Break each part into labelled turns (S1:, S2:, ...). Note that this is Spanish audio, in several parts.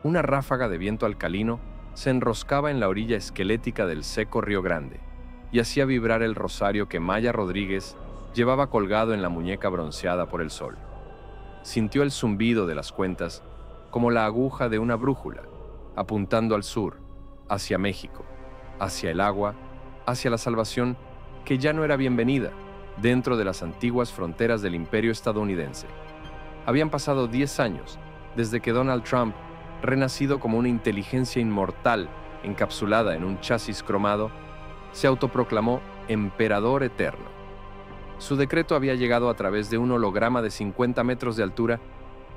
S1: Una ráfaga de viento alcalino se enroscaba en la orilla esquelética del seco Río Grande y hacía vibrar el rosario que Maya Rodríguez llevaba colgado en la muñeca bronceada por el sol. Sintió el zumbido de las cuentas como la aguja de una brújula, apuntando al sur, hacia México, hacia el agua, hacia la salvación que ya no era bienvenida dentro de las antiguas fronteras del imperio estadounidense. Habían pasado 10 años desde que Donald Trump, renacido como una inteligencia inmortal encapsulada en un chasis cromado, se autoproclamó emperador eterno. Su decreto había llegado a través de un holograma de 50 metros de altura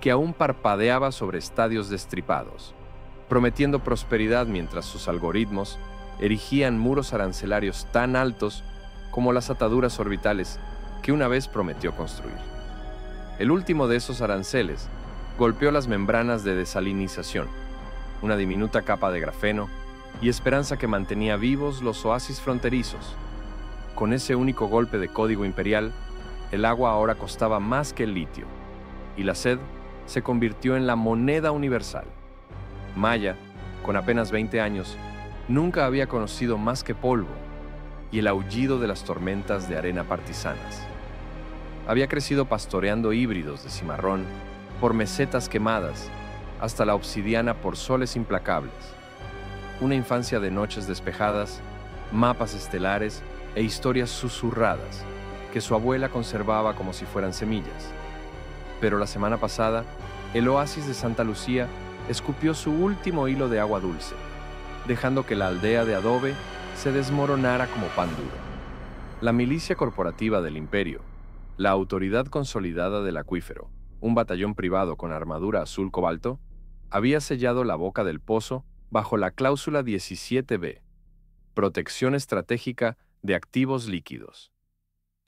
S1: que aún parpadeaba sobre estadios destripados, prometiendo prosperidad mientras sus algoritmos erigían muros arancelarios tan altos como las ataduras orbitales que una vez prometió construir. El último de esos aranceles golpeó las membranas de desalinización, una diminuta capa de grafeno y esperanza que mantenía vivos los oasis fronterizos. Con ese único golpe de código imperial, el agua ahora costaba más que el litio, y la sed se convirtió en la moneda universal. Maya, con apenas 20 años, nunca había conocido más que polvo y el aullido de las tormentas de arena partisanas. Había crecido pastoreando híbridos de cimarrón por mesetas quemadas hasta la obsidiana por soles implacables. Una infancia de noches despejadas, mapas estelares e historias susurradas que su abuela conservaba como si fueran semillas. Pero la semana pasada, el oasis de Santa Lucía escupió su último hilo de agua dulce, dejando que la aldea de adobe se desmoronara como pan duro. La milicia corporativa del imperio, la autoridad consolidada del acuífero, un batallón privado con armadura azul cobalto, había sellado la boca del pozo bajo la cláusula 17B, protección estratégica de activos líquidos.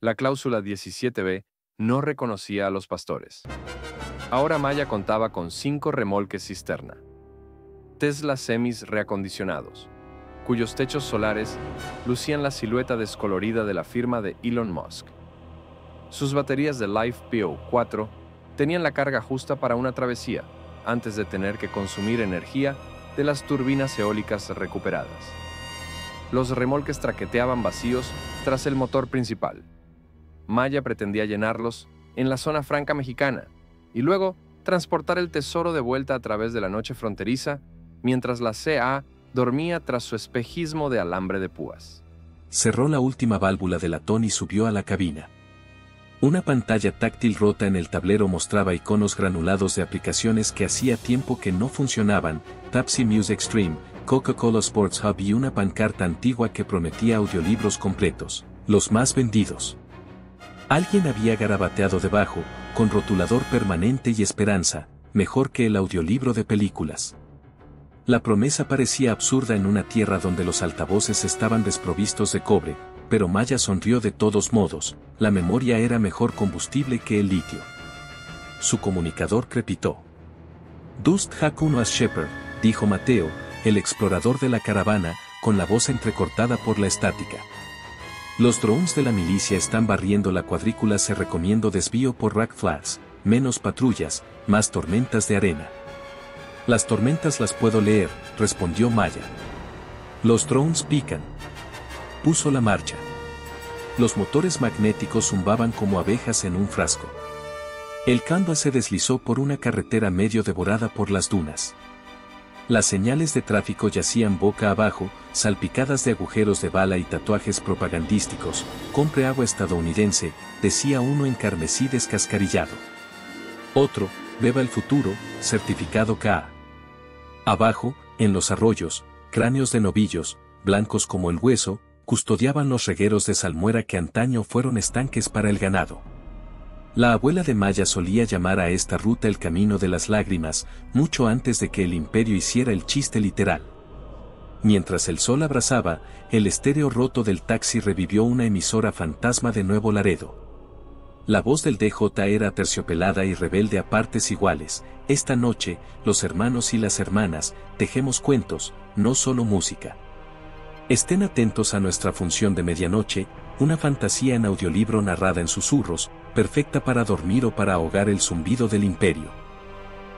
S1: La cláusula 17B no reconocía a los pastores. Ahora Maya contaba con 5 remolques cisterna, Tesla semis reacondicionados, cuyos techos solares lucían la silueta descolorida de la firma de Elon Musk. Sus baterías de LiFePO4 tenían la carga justa para una travesía, antes de tener que consumir energía de las turbinas eólicas recuperadas. Los remolques traqueteaban vacíos tras el motor principal. Maya pretendía llenarlos en la zona franca mexicana y luego transportar el tesoro de vuelta a través de la noche fronteriza mientras la CA dormía tras su espejismo de alambre de púas.
S2: Cerró la última válvula de latón y subió a la cabina. Una pantalla táctil rota en el tablero mostraba iconos granulados de aplicaciones que hacía tiempo que no funcionaban, Pepsi Music Stream, Coca-Cola Sports Hub y una pancarta antigua que prometía audiolibros completos, los más vendidos. Alguien había garabateado debajo, con rotulador permanente y esperanza, mejor que el audiolibro de películas. La promesa parecía absurda en una tierra donde los altavoces estaban desprovistos de cobre, pero Maya sonrió de todos modos, la memoria era mejor combustible que el litio. Su comunicador crepitó. Dust Hakuno as Shepherd, dijo Mateo, el explorador de la caravana, con la voz entrecortada por la estática. Los drones de la milicia están barriendo la cuadrícula. Se recomiendo desvío por Rack Flats, menos patrullas, más tormentas de arena. Las tormentas las puedo leer, respondió Maya. Los drones pican. Puso la marcha. Los motores magnéticos zumbaban como abejas en un frasco. El Canvas se deslizó por una carretera medio devorada por las dunas. Las señales de tráfico yacían boca abajo, salpicadas de agujeros de bala y tatuajes propagandísticos. Compre agua estadounidense, decía uno en carmesí descascarillado. Otro, beba el futuro, certificado KA. Abajo, en los arroyos, cráneos de novillos, blancos como el hueso, custodiaban los regueros de salmuera que antaño fueron estanques para el ganado. La abuela de Maya solía llamar a esta ruta el camino de las lágrimas, mucho antes de que el imperio hiciera el chiste literal. Mientras el sol abrasaba, el estéreo roto del taxi revivió una emisora fantasma de Nuevo Laredo. La voz del DJ era terciopelada y rebelde a partes iguales. Esta noche, los hermanos y las hermanas, tejemos cuentos, no solo música. Estén atentos a nuestra función de medianoche, una fantasía en audiolibro narrada en susurros, perfecta para dormir o para ahogar el zumbido del imperio.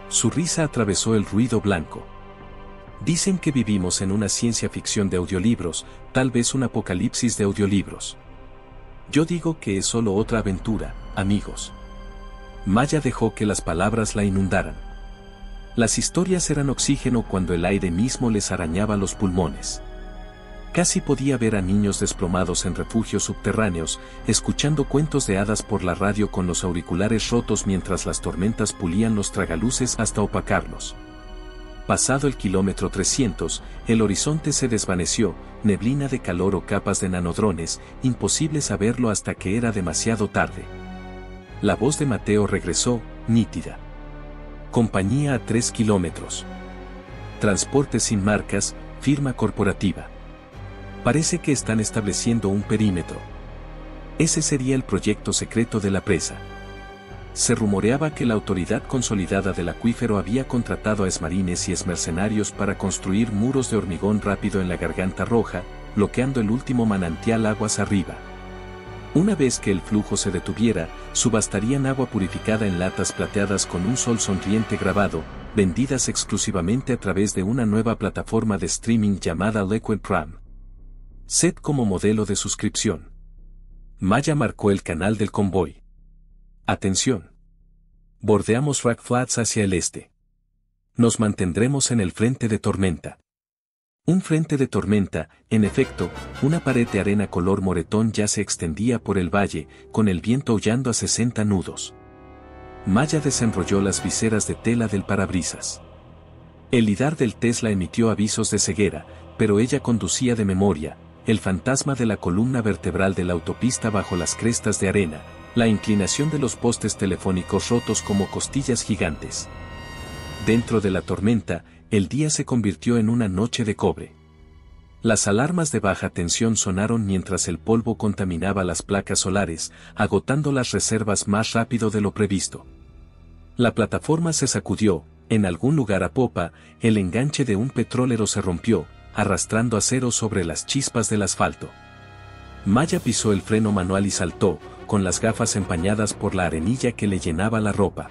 S2: Su risa atravesó el ruido blanco. Dicen que vivimos en una ciencia ficción de audiolibros, tal vez un apocalipsis de audiolibros. Yo digo que es solo otra aventura, amigos. Maya dejó que las palabras la inundaran. Las historias eran oxígeno cuando el aire mismo les arañaba los pulmones. Casi podía ver a niños desplomados en refugios subterráneos, escuchando cuentos de hadas por la radio con los auriculares rotos mientras las tormentas pulían los tragaluces hasta opacarlos. Pasado el kilómetro 300, el horizonte se desvaneció, neblina de calor o capas de nanodrones, imposible saberlo hasta que era demasiado tarde. La voz de Mateo regresó, nítida. Compañía a 3 kilómetros. Transporte sin marcas, firma corporativa. Parece que están estableciendo un perímetro. Ese sería el proyecto secreto de la presa. Se rumoreaba que la autoridad consolidada del acuífero había contratado a esmarines y esmercenarios para construir muros de hormigón rápido en la Garganta Roja, bloqueando el último manantial aguas arriba. Una vez que el flujo se detuviera, subastarían agua purificada en latas plateadas con un sol sonriente grabado, vendidas exclusivamente a través de una nueva plataforma de streaming llamada Liquid Prime. Set como modelo de suscripción. Maya marcó el canal del convoy. Atención. Bordeamos Rock Flats hacia el este. Nos mantendremos en el frente de tormenta. Un frente de tormenta, en efecto, una pared de arena color moretón ya se extendía por el valle, con el viento aullando a 60 nudos. Maya desenrolló las viseras de tela del parabrisas. El lidar del Tesla emitió avisos de ceguera, pero ella conducía de memoria, el fantasma de la columna vertebral de la autopista bajo las crestas de arena, la inclinación de los postes telefónicos rotos como costillas gigantes. Dentro de la tormenta, el día se convirtió en una noche de cobre. Las alarmas de baja tensión sonaron mientras el polvo contaminaba las placas solares, agotando las reservas más rápido de lo previsto. La plataforma se sacudió, en algún lugar a popa, el enganche de un petrólero se rompió, arrastrando acero sobre las chispas del asfalto. Maya pisó el freno manual y saltó, con las gafas empañadas por la arenilla que le llenaba la ropa.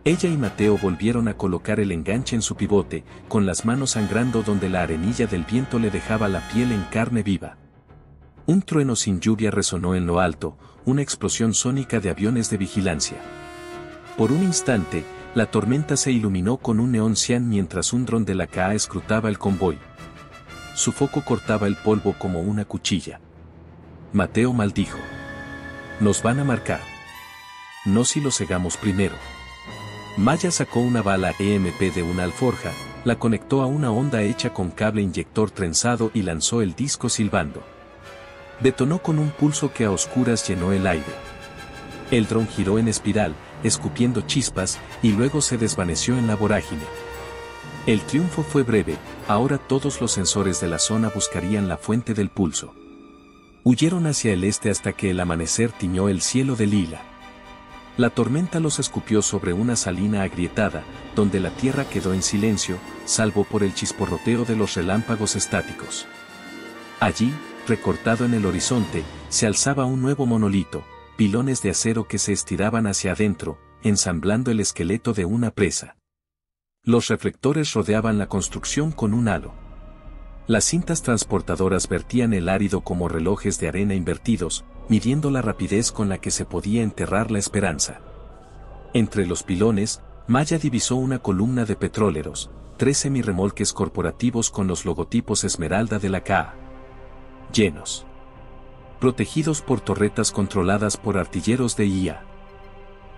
S2: Ella y Mateo volvieron a colocar el enganche en su pivote, con las manos sangrando donde la arenilla del viento le dejaba la piel en carne viva. Un trueno sin lluvia resonó en lo alto, una explosión sónica de aviones de vigilancia. Por un instante, la tormenta se iluminó con un neón cian mientras un dron de la KA escrutaba el convoy. Su foco cortaba el polvo como una cuchilla. Mateo maldijo. Nos van a marcar. No si lo cegamos primero. Maya sacó una bala EMP de una alforja, la conectó a una onda hecha con cable inyector trenzado y lanzó el disco silbando. Detonó con un pulso que a oscuras llenó el aire. El dron giró en espiral, escupiendo chispas, y luego se desvaneció en la vorágine. El triunfo fue breve, ahora todos los sensores de la zona buscarían la fuente del pulso. Huyeron hacia el este hasta que el amanecer tiñó el cielo de lila. La tormenta los escupió sobre una salina agrietada, donde la tierra quedó en silencio, salvo por el chisporroteo de los relámpagos estáticos. Allí, recortado en el horizonte, se alzaba un nuevo monolito, pilones de acero que se estiraban hacia adentro, ensamblando el esqueleto de una presa. Los reflectores rodeaban la construcción con un halo. Las cintas transportadoras vertían el árido como relojes de arena invertidos, midiendo la rapidez con la que se podía enterrar la esperanza. Entre los pilones, Maya divisó una columna de petróleros, 3 semirremolques corporativos con los logotipos esmeralda de la KA. Llenos. Protegidos por torretas controladas por artilleros de IA.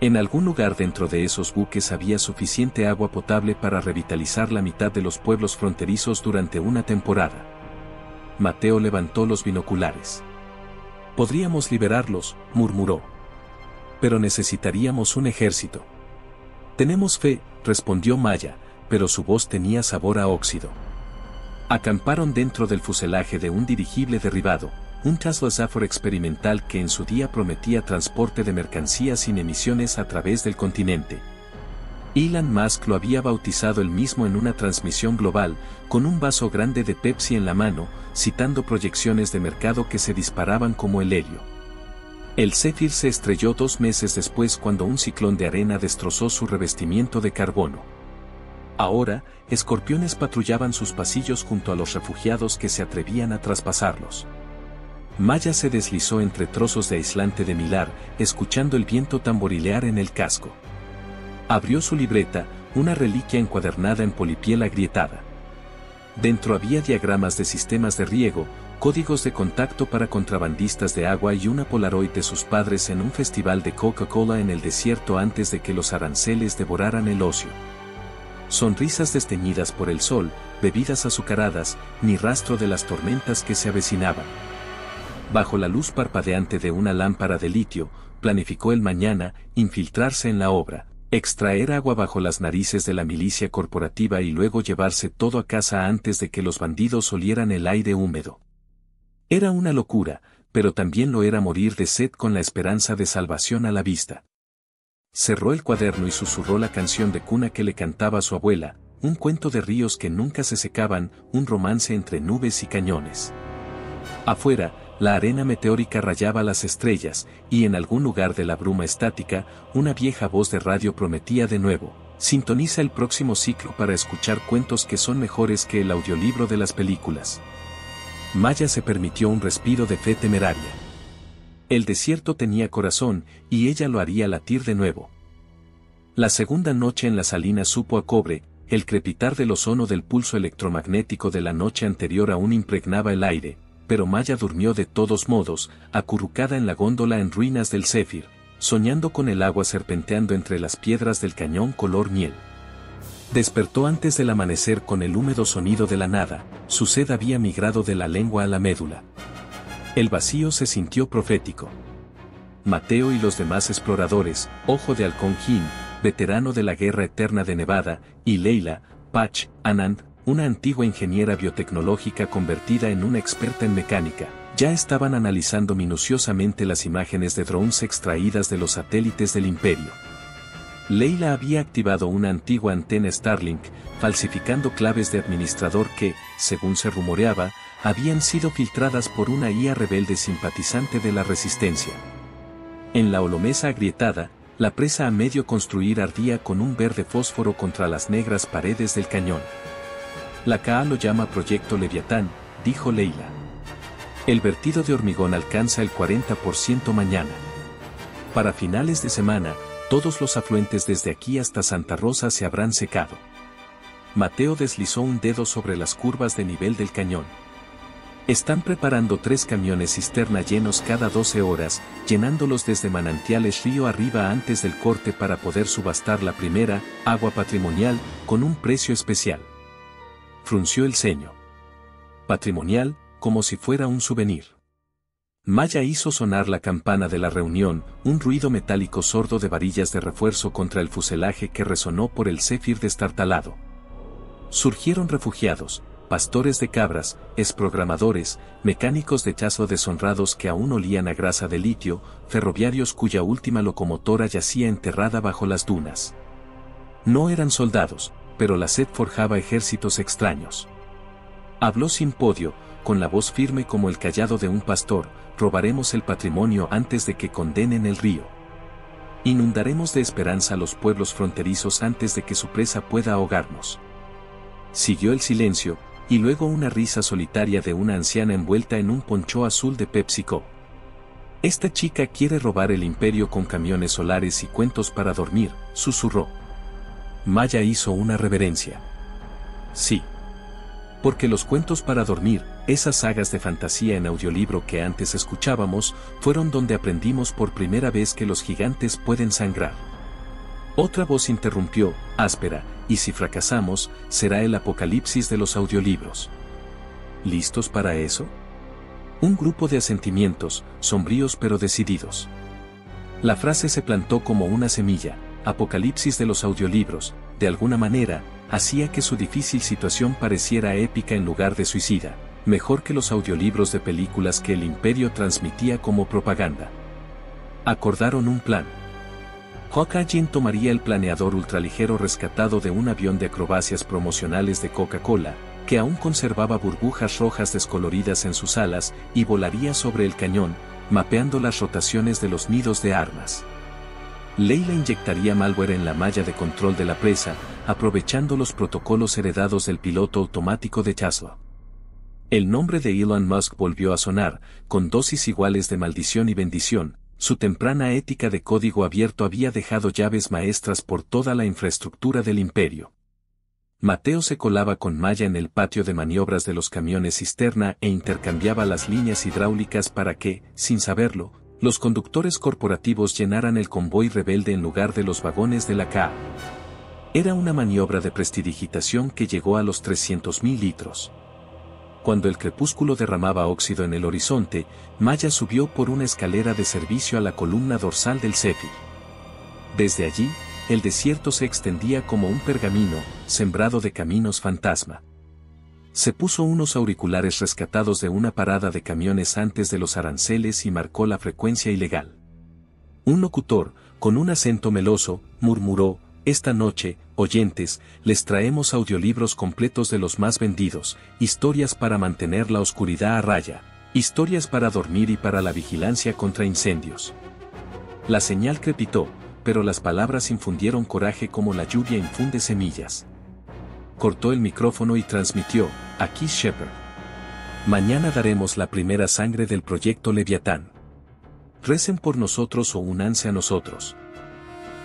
S2: En algún lugar dentro de esos buques había suficiente agua potable para revitalizar la mitad de los pueblos fronterizos durante una temporada. Mateo levantó los binoculares. Podríamos liberarlos, murmuró. Pero necesitaríamos un ejército. Tenemos fe, respondió Maya, pero su voz tenía sabor a óxido. Acamparon dentro del fuselaje de un dirigible derribado, un Tesla Zafir experimental que en su día prometía transporte de mercancías sin emisiones a través del continente. Elon Musk lo había bautizado él mismo en una transmisión global, con un vaso grande de Pepsi en la mano, citando proyecciones de mercado que se disparaban como el helio. El Zephyr se estrelló 2 meses después cuando un ciclón de arena destrozó su revestimiento de carbono. Ahora, escorpiones patrullaban sus pasillos junto a los refugiados que se atrevían a traspasarlos. Maya se deslizó entre trozos de aislante de Mylar, escuchando el viento tamborilear en el casco. Abrió su libreta, una reliquia encuadernada en polipiel agrietada. Dentro había diagramas de sistemas de riego, códigos de contacto para contrabandistas de agua y una Polaroid de sus padres en un festival de Coca-Cola en el desierto antes de que los aranceles devoraran el ocio. Sonrisas desteñidas por el sol, bebidas azucaradas, ni rastro de las tormentas que se avecinaban. Bajo la luz parpadeante de una lámpara de litio, planificó el mañana, infiltrarse en la obra, extraer agua bajo las narices de la milicia corporativa y luego llevarse todo a casa antes de que los bandidos olieran el aire húmedo. Era una locura, pero también lo era morir de sed con la esperanza de salvación a la vista. Cerró el cuaderno y susurró la canción de cuna que le cantaba su abuela, un cuento de ríos que nunca se secaban, un romance entre nubes y cañones. Afuera, la arena meteórica rayaba las estrellas, y en algún lugar de la bruma estática, una vieja voz de radio prometía de nuevo: sintoniza el próximo ciclo para escuchar cuentos que son mejores que el audiolibro de las películas. Maya se permitió un respiro de fe temeraria. El desierto tenía corazón, y ella lo haría latir de nuevo. La segunda noche en la salina supo a cobre, el crepitar del ozono del pulso electromagnético de la noche anterior aún impregnaba el aire, pero Maya durmió de todos modos, acurrucada en la góndola en ruinas del Zéfir, soñando con el agua serpenteando entre las piedras del cañón color miel. Despertó antes del amanecer con el húmedo sonido de la nada, su sed había migrado de la lengua a la médula. El vacío se sintió profético. Mateo y los demás exploradores, Ojo de Halcón Jim, veterano de la Guerra Eterna de Nevada, y Leila, Patch, Anand, una antigua ingeniera biotecnológica convertida en una experta en mecánica, ya estaban analizando minuciosamente las imágenes de drones extraídas de los satélites del Imperio. Leila había activado una antigua antena Starlink, falsificando claves de administrador que, según se rumoreaba, habían sido filtradas por una IA rebelde simpatizante de la Resistencia. En la holomesa agrietada, la presa a medio construir ardía con un verde fósforo contra las negras paredes del cañón. La KA lo llama Proyecto Leviatán, dijo Leila. El vertido de hormigón alcanza el 40% mañana. Para finales de semana, todos los afluentes desde aquí hasta Santa Rosa se habrán secado. Mateo deslizó un dedo sobre las curvas de nivel del cañón. Están preparando 3 camiones cisterna llenos cada 12 horas, llenándolos desde manantiales río arriba antes del corte para poder subastar la primera, agua patrimonial, con un precio especial. Frunció el ceño. Patrimonial, como si fuera un souvenir. Maya hizo sonar la campana de la reunión, un ruido metálico sordo de varillas de refuerzo contra el fuselaje que resonó por el Zéfir destartalado. Surgieron refugiados, pastores de cabras, exprogramadores, mecánicos de chazo deshonrados que aún olían a grasa de litio, ferroviarios cuya última locomotora yacía enterrada bajo las dunas. No eran soldados, pero la sed forjaba ejércitos extraños. Habló sin podio, con la voz firme como el cayado de un pastor: robaremos el patrimonio antes de que condenen el río. Inundaremos de esperanza a los pueblos fronterizos antes de que su presa pueda ahogarnos. Siguió el silencio, y luego una risa solitaria de una anciana envuelta en un poncho azul de PepsiCo. Esta chica quiere robar el imperio con camiones solares y cuentos para dormir, susurró. Maya hizo una reverencia. Sí. Porque los cuentos para dormir, esas sagas de fantasía en audiolibro que antes escuchábamos, fueron donde aprendimos por primera vez que los gigantes pueden sangrar. Otra voz interrumpió, áspera: y si fracasamos, será el apocalipsis de los audiolibros. ¿Listos para eso? Un grupo de asentimientos, sombríos pero decididos. La frase se plantó como una semilla: apocalipsis de los audiolibros, de alguna manera, hacía que su difícil situación pareciera épica en lugar de suicida, mejor que los audiolibros de películas que el Imperio transmitía como propaganda. Acordaron un plan. Hawkeye tomaría el planeador ultraligero rescatado de un avión de acrobacias promocionales de Coca-Cola, que aún conservaba burbujas rojas descoloridas en sus alas, y volaría sobre el cañón, mapeando las rotaciones de los nidos de armas. Leila inyectaría malware en la malla de control de la presa, aprovechando los protocolos heredados del piloto automático de Tesla. El nombre de Elon Musk volvió a sonar, con dosis iguales de maldición y bendición. Su temprana ética de código abierto había dejado llaves maestras por toda la infraestructura del imperio. Mateo se colaba con Maya en el patio de maniobras de los camiones cisterna e intercambiaba las líneas hidráulicas para que, sin saberlo, los conductores corporativos llenaran el convoy rebelde en lugar de los vagones de la CA. Era una maniobra de prestidigitación que llegó a los 300.000 litros. Cuando el crepúsculo derramaba óxido en el horizonte, Maya subió por una escalera de servicio a la columna dorsal del Zephyr. Desde allí, el desierto se extendía como un pergamino, sembrado de caminos fantasma. Se puso unos auriculares rescatados de una parada de camiones antes de los aranceles y marcó la frecuencia ilegal. Un locutor, con un acento meloso, murmuró: «Esta noche, oyentes, les traemos audiolibros completos de los más vendidos, historias para mantener la oscuridad a raya, historias para dormir y para la vigilancia contra incendios». La señal crepitó, pero las palabras infundieron coraje como la lluvia infunde semillas. Cortó el micrófono y transmitió: «Aquí Shepard. Mañana daremos la primera sangre del proyecto Leviatán. Recen por nosotros o únanse a nosotros».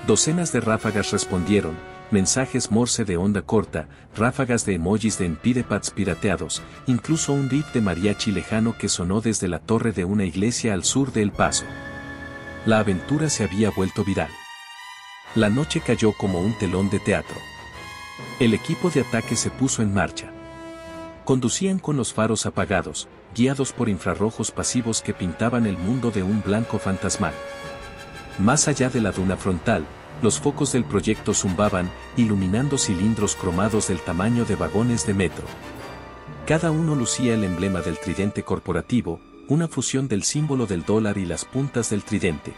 S2: Docenas de ráfagas respondieron, mensajes Morse de onda corta, ráfagas de emojis de empirepads pirateados, incluso un riff de mariachi lejano que sonó desde la torre de una iglesia al sur de El Paso. La aventura se había vuelto viral. La noche cayó como un telón de teatro. El equipo de ataque se puso en marcha. Conducían con los faros apagados, guiados por infrarrojos pasivos que pintaban el mundo de un blanco fantasmal. Más allá de la duna frontal, los focos del proyecto zumbaban, iluminando cilindros cromados del tamaño de vagones de metro. Cada uno lucía el emblema del tridente corporativo, una fusión del símbolo del dólar y las puntas del tridente.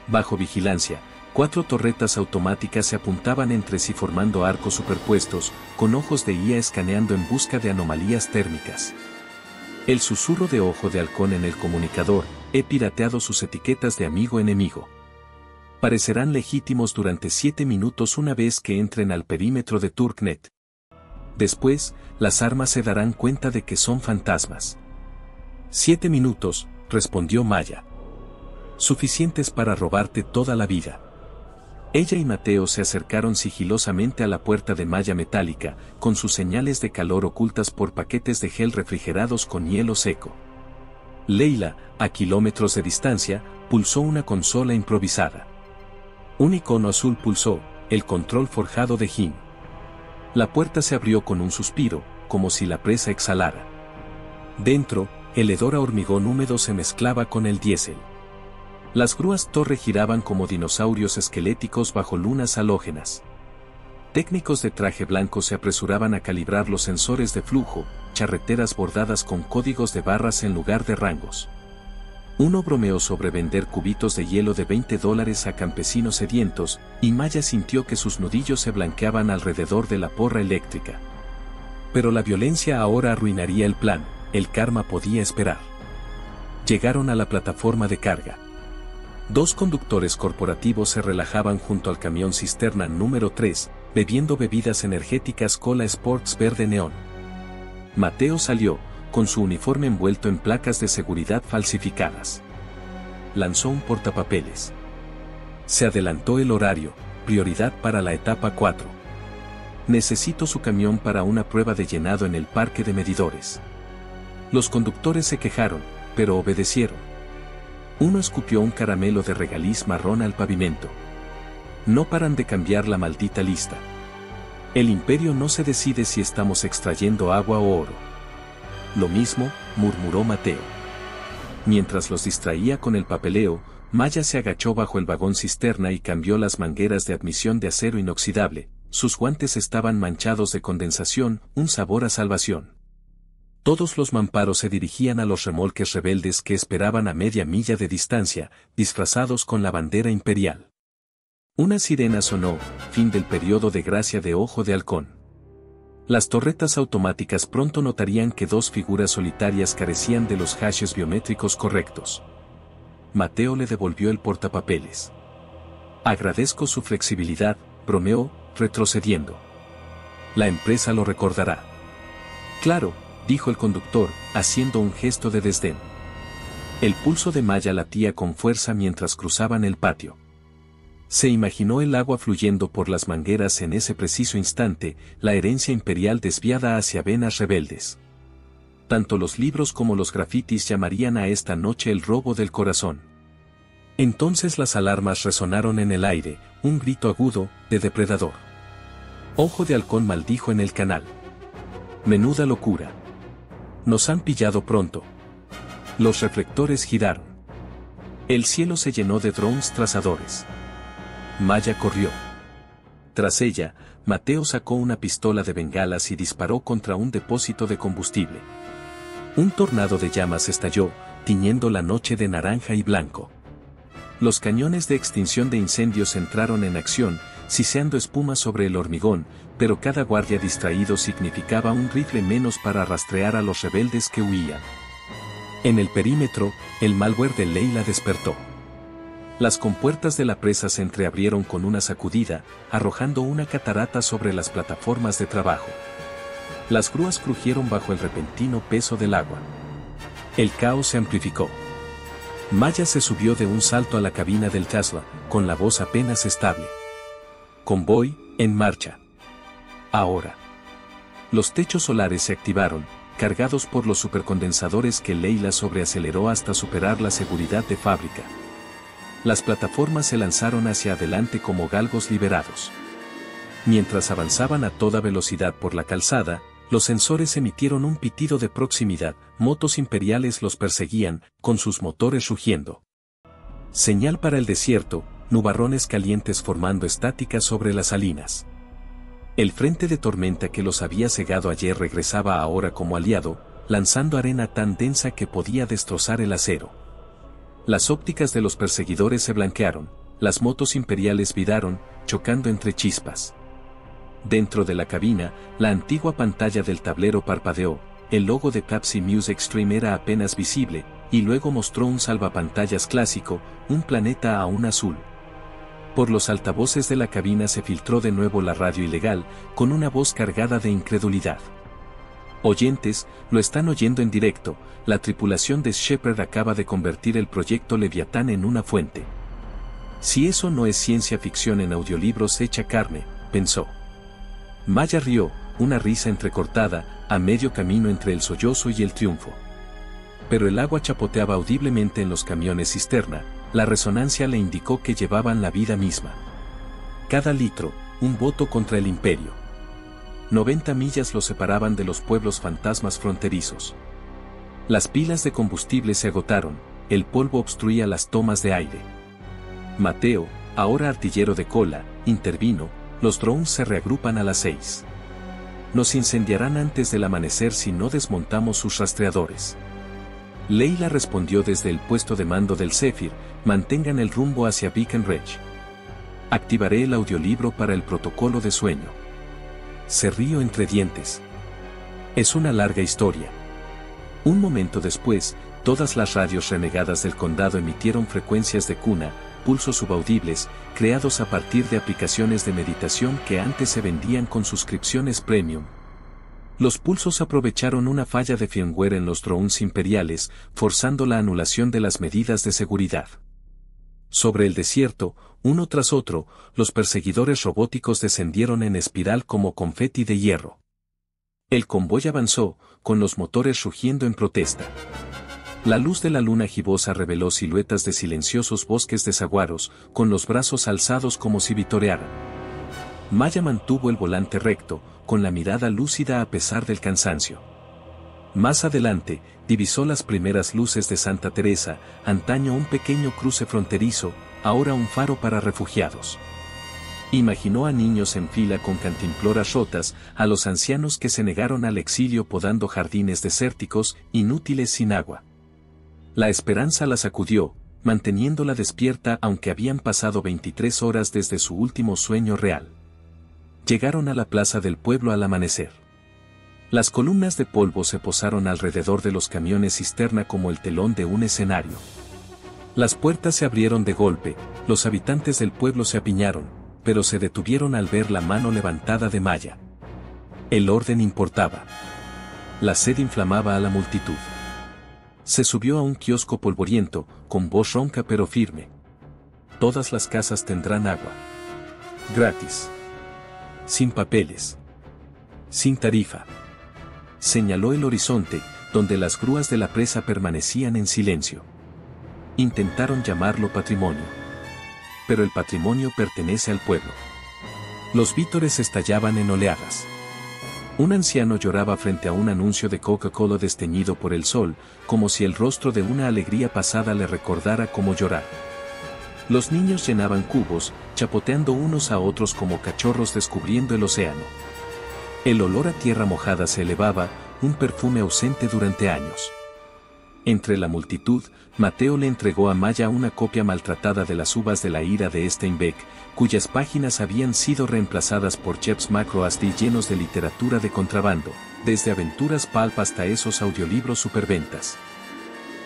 S2: Bajo vigilancia, 4 torretas automáticas se apuntaban entre sí formando arcos superpuestos, con ojos de IA escaneando en busca de anomalías térmicas. El susurro de ojo de halcón en el comunicador: «He pirateado sus etiquetas de amigo-enemigo. Parecerán legítimos durante 7 minutos una vez que entren al perímetro de Turknet. Después, las armas se darán cuenta de que son fantasmas». 7 minutos, respondió Maya. Suficientes para robarte toda la vida. Ella y Mateo se acercaron sigilosamente a la puerta de malla metálica, con sus señales de calor ocultas por paquetes de gel refrigerados con hielo seco. Leila, a kilómetros de distancia, pulsó una consola improvisada. Un icono azul pulsó, el control forjado de Jim. La puerta se abrió con un suspiro, como si la presa exhalara. Dentro, el hedor a hormigón húmedo se mezclaba con el diésel. Las grúas torre giraban como dinosaurios esqueléticos bajo lunas halógenas. Técnicos de traje blanco se apresuraban a calibrar los sensores de flujo, charreteras bordadas con códigos de barras en lugar de rangos. Uno bromeó sobre vender cubitos de hielo de $20 a campesinos sedientos, y Maya sintió que sus nudillos se blanqueaban alrededor de la porra eléctrica. Pero la violencia ahora arruinaría el plan, el karma podía esperar. Llegaron a la plataforma de carga. 2 conductores corporativos se relajaban junto al camión cisterna número 3, bebiendo bebidas energéticas Cola Sports verde neón. Mateo salió, con su uniforme envuelto en placas de seguridad falsificadas. Lanzó un portapapeles. Se adelantó el horario, prioridad para la etapa 4. Necesito su camión para una prueba de llenado en el parque de medidores. Los conductores se quejaron, pero obedecieron. Uno escupió un caramelo de regaliz marrón al pavimento. No paran de cambiar la maldita lista. El imperio no se decide si estamos extrayendo agua o oro. Lo mismo, murmuró Mateo. Mientras los distraía con el papeleo, Maya se agachó bajo el vagón cisterna y cambió las mangueras de admisión de acero inoxidable. Sus guantes estaban manchados de condensación, un sabor a salvación. Todos los mamparos se dirigían a los remolques rebeldes que esperaban a media milla de distancia, disfrazados con la bandera imperial. Una sirena sonó, fin del periodo de gracia de Ojo de Halcón. Las torretas automáticas pronto notarían que 2 figuras solitarias carecían de los hashes biométricos correctos. Mateo le devolvió el portapapeles. Agradezco su flexibilidad, bromeó, retrocediendo. La empresa lo recordará. Claro, dijo el conductor, haciendo un gesto de desdén. El pulso de Maya latía con fuerza mientras cruzaban el patio. Se imaginó el agua fluyendo por las mangueras en ese preciso instante, la herencia imperial desviada hacia venas rebeldes. Tanto los libros como los grafitis llamarían a esta noche el robo del corazón. Entonces las alarmas resonaron en el aire, un grito agudo, de depredador. Ojo de halcón, maldijo en el canal. Menuda locura. Nos han pillado pronto. Los reflectores giraron. El cielo se llenó de drones trazadores. Maya corrió. Tras ella, Mateo sacó una pistola de bengalas y disparó contra un depósito de combustible. Un tornado de llamas estalló, tiñendo la noche de naranja y blanco. Los cañones de extinción de incendios entraron en acción, siseando espuma sobre el hormigón, pero cada guardia distraído significaba un rifle menos para rastrear a los rebeldes que huían. En el perímetro, el malware de Leila despertó. Las compuertas de la presa se entreabrieron con una sacudida, arrojando una catarata sobre las plataformas de trabajo. Las grúas crujieron bajo el repentino peso del agua. El caos se amplificó. Maya se subió de un salto a la cabina del Tesla, con la voz apenas estable. Convoy, en marcha. Ahora. Los techos solares se activaron, cargados por los supercondensadores que Leila sobreaceleró hasta superar la seguridad de fábrica. Las plataformas se lanzaron hacia adelante como galgos liberados. Mientras avanzaban a toda velocidad por la calzada, los sensores emitieron un pitido de proximidad, motos imperiales los perseguían, con sus motores rugiendo. Señal para el desierto, nubarrones calientes formando estática sobre las salinas. El frente de tormenta que los había cegado ayer regresaba ahora como aliado, lanzando arena tan densa que podía destrozar el acero. Las ópticas de los perseguidores se blanquearon, las motos imperiales viraron, chocando entre chispas. Dentro de la cabina, la antigua pantalla del tablero parpadeó, el logo de Pepsi Music Stream era apenas visible, y luego mostró un salvapantallas clásico, un planeta aún azul. Por los altavoces de la cabina se filtró de nuevo la radio ilegal, con una voz cargada de incredulidad. Oyentes, lo están oyendo en directo, la tripulación de Shepard acaba de convertir el proyecto Leviatán en una fuente. Si eso no es ciencia ficción en audiolibros hecha carne, pensó. Maya rió, una risa entrecortada, a medio camino entre el sollozo y el triunfo. Pero el agua chapoteaba audiblemente en los camiones cisterna, la resonancia le indicó que llevaban la vida misma. Cada litro, un voto contra el imperio. 90 millas los separaban de los pueblos fantasmas fronterizos. Las pilas de combustible se agotaron, el polvo obstruía las tomas de aire. Mateo, ahora artillero de cola, intervino, los drones se reagrupan a las 6. Nos incendiarán antes del amanecer si no desmontamos sus rastreadores. Leila respondió desde el puesto de mando del Zephyr, mantengan el rumbo hacia Beacon Ridge. Activaré el audiolibro para el protocolo de sueño. Se rió entre dientes. Es una larga historia. Un momento después, todas las radios renegadas del condado emitieron frecuencias de cuna, pulsos subaudibles, creados a partir de aplicaciones de meditación que antes se vendían con suscripciones premium. Los pulsos aprovecharon una falla de firmware en los drones imperiales, forzando la anulación de las medidas de seguridad. Sobre el desierto, uno tras otro, los perseguidores robóticos descendieron en espiral como confeti de hierro. El convoy avanzó, con los motores rugiendo en protesta. La luz de la luna gibosa reveló siluetas de silenciosos bosques de saguaros, con los brazos alzados como si vitorearan. Maya mantuvo el volante recto, con la mirada lúcida a pesar del cansancio. Más adelante, divisó las primeras luces de Santa Teresa, antaño un pequeño cruce fronterizo, ahora un faro para refugiados. Imaginó a niños en fila con cantimploras rotas, a los ancianos que se negaron al exilio podando jardines desérticos, inútiles sin agua. La esperanza la sacudió, manteniéndola despierta aunque habían pasado 23 horas desde su último sueño real. Llegaron a la plaza del pueblo al amanecer. Las columnas de polvo se posaron alrededor de los camiones cisterna como el telón de un escenario. Las puertas se abrieron de golpe, los habitantes del pueblo se apiñaron, pero se detuvieron al ver la mano levantada de Maya. El orden importaba. La sed inflamaba a la multitud. Se subió a un kiosco polvoriento, con voz ronca pero firme. Todas las casas tendrán agua. Gratis. Sin papeles. Sin tarifa. Señaló el horizonte, donde las grúas de la presa permanecían en silencio. Intentaron llamarlo patrimonio. Pero el patrimonio pertenece al pueblo. Los vítores estallaban en oleadas. Un anciano lloraba frente a un anuncio de Coca-Cola desteñido por el sol, como si el rostro de una alegría pasada le recordara cómo llorar. Los niños llenaban cubos, chapoteando unos a otros como cachorros descubriendo el océano. El olor a tierra mojada se elevaba, un perfume ausente durante años. Entre la multitud, Mateo le entregó a Maya una copia maltratada de las uvas de la ira de Steinbeck, cuyas páginas habían sido reemplazadas por chefs macro-SD llenos de literatura de contrabando, desde aventuras pulp hasta esos audiolibros superventas.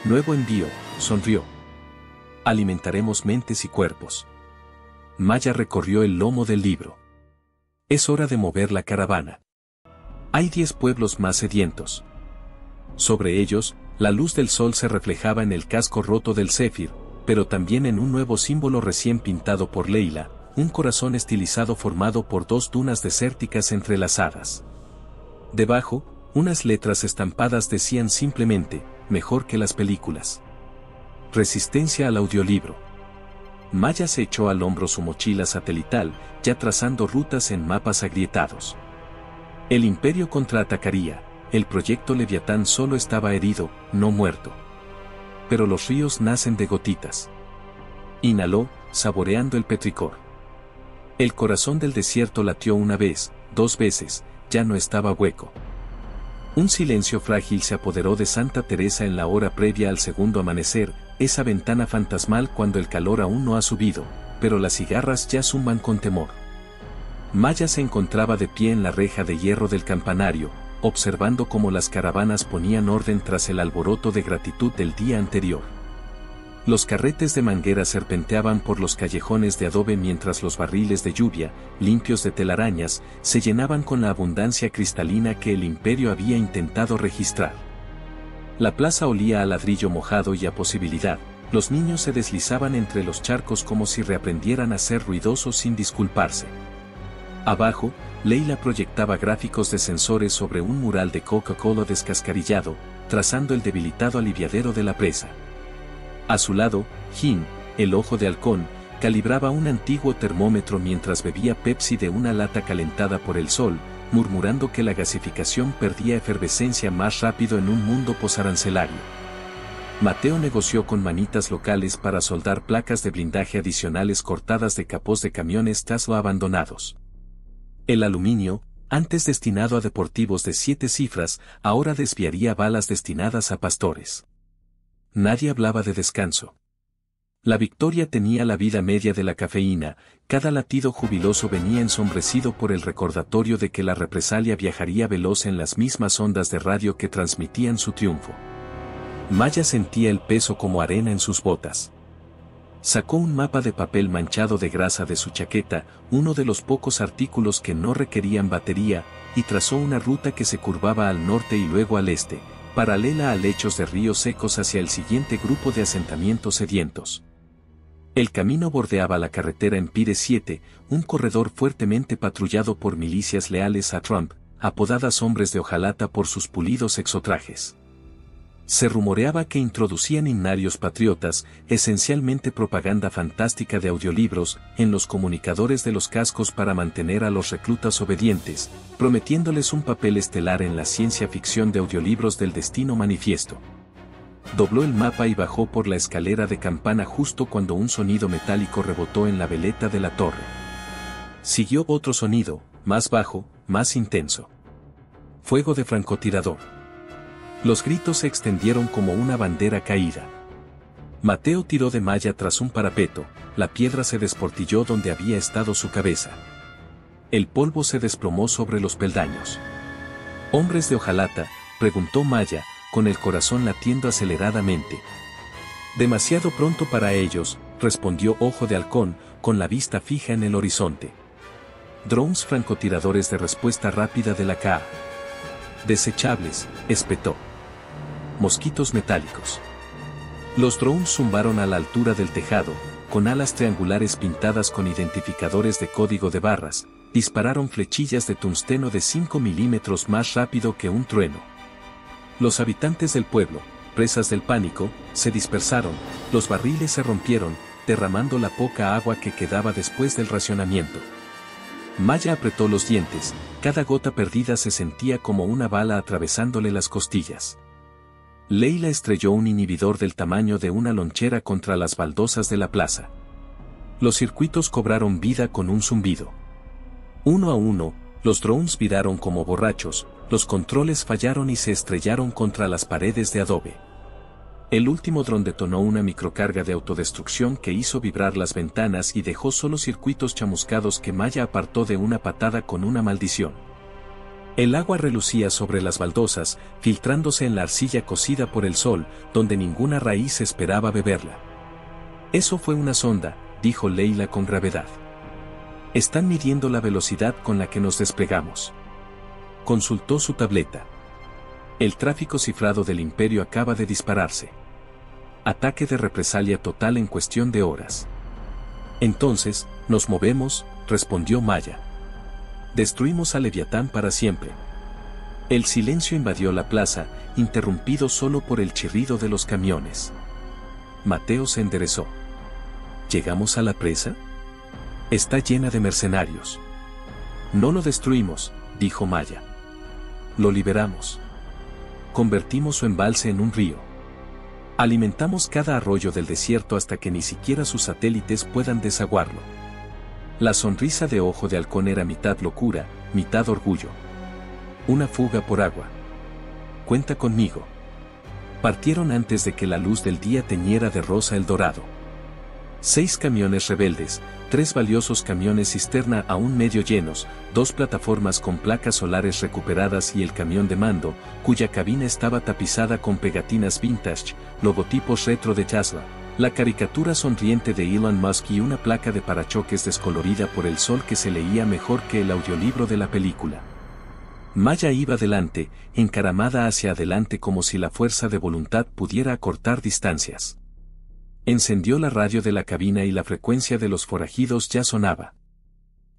S2: Nuevo envío, sonrió. Alimentaremos mentes y cuerpos. Maya recorrió el lomo del libro. Es hora de mover la caravana. Hay 10 pueblos más sedientos. Sobre ellos, la luz del sol se reflejaba en el casco roto del Zephyr, pero también en un nuevo símbolo recién pintado por Leila, un corazón estilizado formado por 2 dunas desérticas entrelazadas. Debajo, unas letras estampadas decían simplemente, mejor que las películas. Resistencia al audiolibro. Maya se echó al hombro su mochila satelital, ya trazando rutas en mapas agrietados. El Imperio contraatacaría. El proyecto Leviatán solo estaba herido, no muerto. Pero los ríos nacen de gotitas. Inhaló, saboreando el petricor. El corazón del desierto latió una vez, 2 veces, ya no estaba hueco. Un silencio frágil se apoderó de Santa Teresa en la hora previa al segundo amanecer, esa ventana fantasmal cuando el calor aún no ha subido, pero las cigarras ya zumban con temor. Maya se encontraba de pie en la reja de hierro del campanario, observando cómo las caravanas ponían orden tras el alboroto de gratitud del día anterior. Los carretes de manguera serpenteaban por los callejones de adobe mientras los barriles de lluvia, limpios de telarañas, se llenaban con la abundancia cristalina que el imperio había intentado registrar. La plaza olía a ladrillo mojado y a posibilidad, los niños se deslizaban entre los charcos como si reaprendieran a ser ruidosos sin disculparse. Abajo, Leila proyectaba gráficos de sensores sobre un mural de Coca-Cola descascarillado, trazando el debilitado aliviadero de la presa. A su lado, Jin, el ojo de halcón, calibraba un antiguo termómetro mientras bebía Pepsi de una lata calentada por el sol, murmurando que la gasificación perdía efervescencia más rápido en un mundo posarancelario. Mateo negoció con manitas locales para soldar placas de blindaje adicionales cortadas de capós de camiones Tesla abandonados. El aluminio, antes destinado a deportivos de 7 cifras, ahora desviaría balas destinadas a pastores. Nadie hablaba de descanso. La victoria tenía la vida media de la cafeína, cada latido jubiloso venía ensombrecido por el recordatorio de que la represalia viajaría veloz en las mismas ondas de radio que transmitían su triunfo. Maya sentía el peso como arena en sus botas. Sacó un mapa de papel manchado de grasa de su chaqueta, uno de los pocos artículos que no requerían batería, y trazó una ruta que se curvaba al norte y luego al este, paralela a lechos de ríos secos hacia el siguiente grupo de asentamientos sedientos. El camino bordeaba la carretera Empire 7, un corredor fuertemente patrullado por milicias leales a Trump, apodadas hombres de hojalata por sus pulidos exotrajes. Se rumoreaba que introducían himnarios patriotas, esencialmente propaganda fantástica de audiolibros, en los comunicadores de los cascos para mantener a los reclutas obedientes, prometiéndoles un papel estelar en la ciencia ficción de audiolibros del Destino Manifiesto. Dobló el mapa y bajó por la escalera de campana justo cuando un sonido metálico rebotó en la veleta de la torre. Siguió otro sonido, más bajo, más intenso. Fuego de francotirador. Los gritos se extendieron como una bandera caída. Mateo tiró de Maya tras un parapeto, la piedra se desportilló donde había estado su cabeza. El polvo se desplomó sobre los peldaños. «¿Hombres de hojalata?», preguntó Maya, con el corazón latiendo aceleradamente. Demasiado pronto para ellos, respondió Ojo de Halcón, con la vista fija en el horizonte. Drones francotiradores de respuesta rápida de la KA. Desechables, espetó. Mosquitos metálicos. Los drones zumbaron a la altura del tejado, con alas triangulares pintadas con identificadores de código de barras, dispararon flechillas de tungsteno de 5 milímetros más rápido que un trueno. Los habitantes del pueblo, presas del pánico, se dispersaron, los barriles se rompieron, derramando la poca agua que quedaba después del racionamiento. Maya apretó los dientes, cada gota perdida se sentía como una bala atravesándole las costillas. Leila estrelló un inhibidor del tamaño de una lonchera contra las baldosas de la plaza. Los circuitos cobraron vida con un zumbido. Uno a uno, los drones viraron como borrachos, los controles fallaron y se estrellaron contra las paredes de adobe. El último dron detonó una microcarga de autodestrucción que hizo vibrar las ventanas y dejó solo circuitos chamuscados que Maya apartó de una patada con una maldición. El agua relucía sobre las baldosas, filtrándose en la arcilla cocida por el sol, donde ninguna raíz esperaba beberla. Eso fue una sonda, dijo Leila con gravedad. Están midiendo la velocidad con la que nos desplegamos. Consultó su tableta. El tráfico cifrado del Imperio acaba de dispararse. Ataque de represalia total en cuestión de horas. Entonces, nos movemos, respondió Maya. Destruimos a Leviatán para siempre. El silencio invadió la plaza, interrumpido solo por el chirrido de los camiones. Mateo se enderezó. ¿Llegamos a la presa? Está llena de mercenarios. No lo destruimos, dijo Maya. Lo liberamos. Convertimos su embalse en un río. Alimentamos cada arroyo del desierto hasta que ni siquiera sus satélites puedan desaguarlo. La sonrisa de Ojo de Halcón era mitad locura, mitad orgullo. Una fuga por agua. Cuenta conmigo. Partieron antes de que la luz del día teñiera de rosa el dorado. 6 camiones rebeldes, 3 valiosos camiones cisterna aún medio llenos, 2 plataformas con placas solares recuperadas y el camión de mando, cuya cabina estaba tapizada con pegatinas vintage, logotipos retro de Tesla, la caricatura sonriente de Elon Musk y una placa de parachoques descolorida por el sol que se leía mejor que el audiolibro de la película. Maya iba delante, encaramada hacia adelante como si la fuerza de voluntad pudiera acortar distancias. Encendió la radio de la cabina y la frecuencia de los forajidos ya sonaba.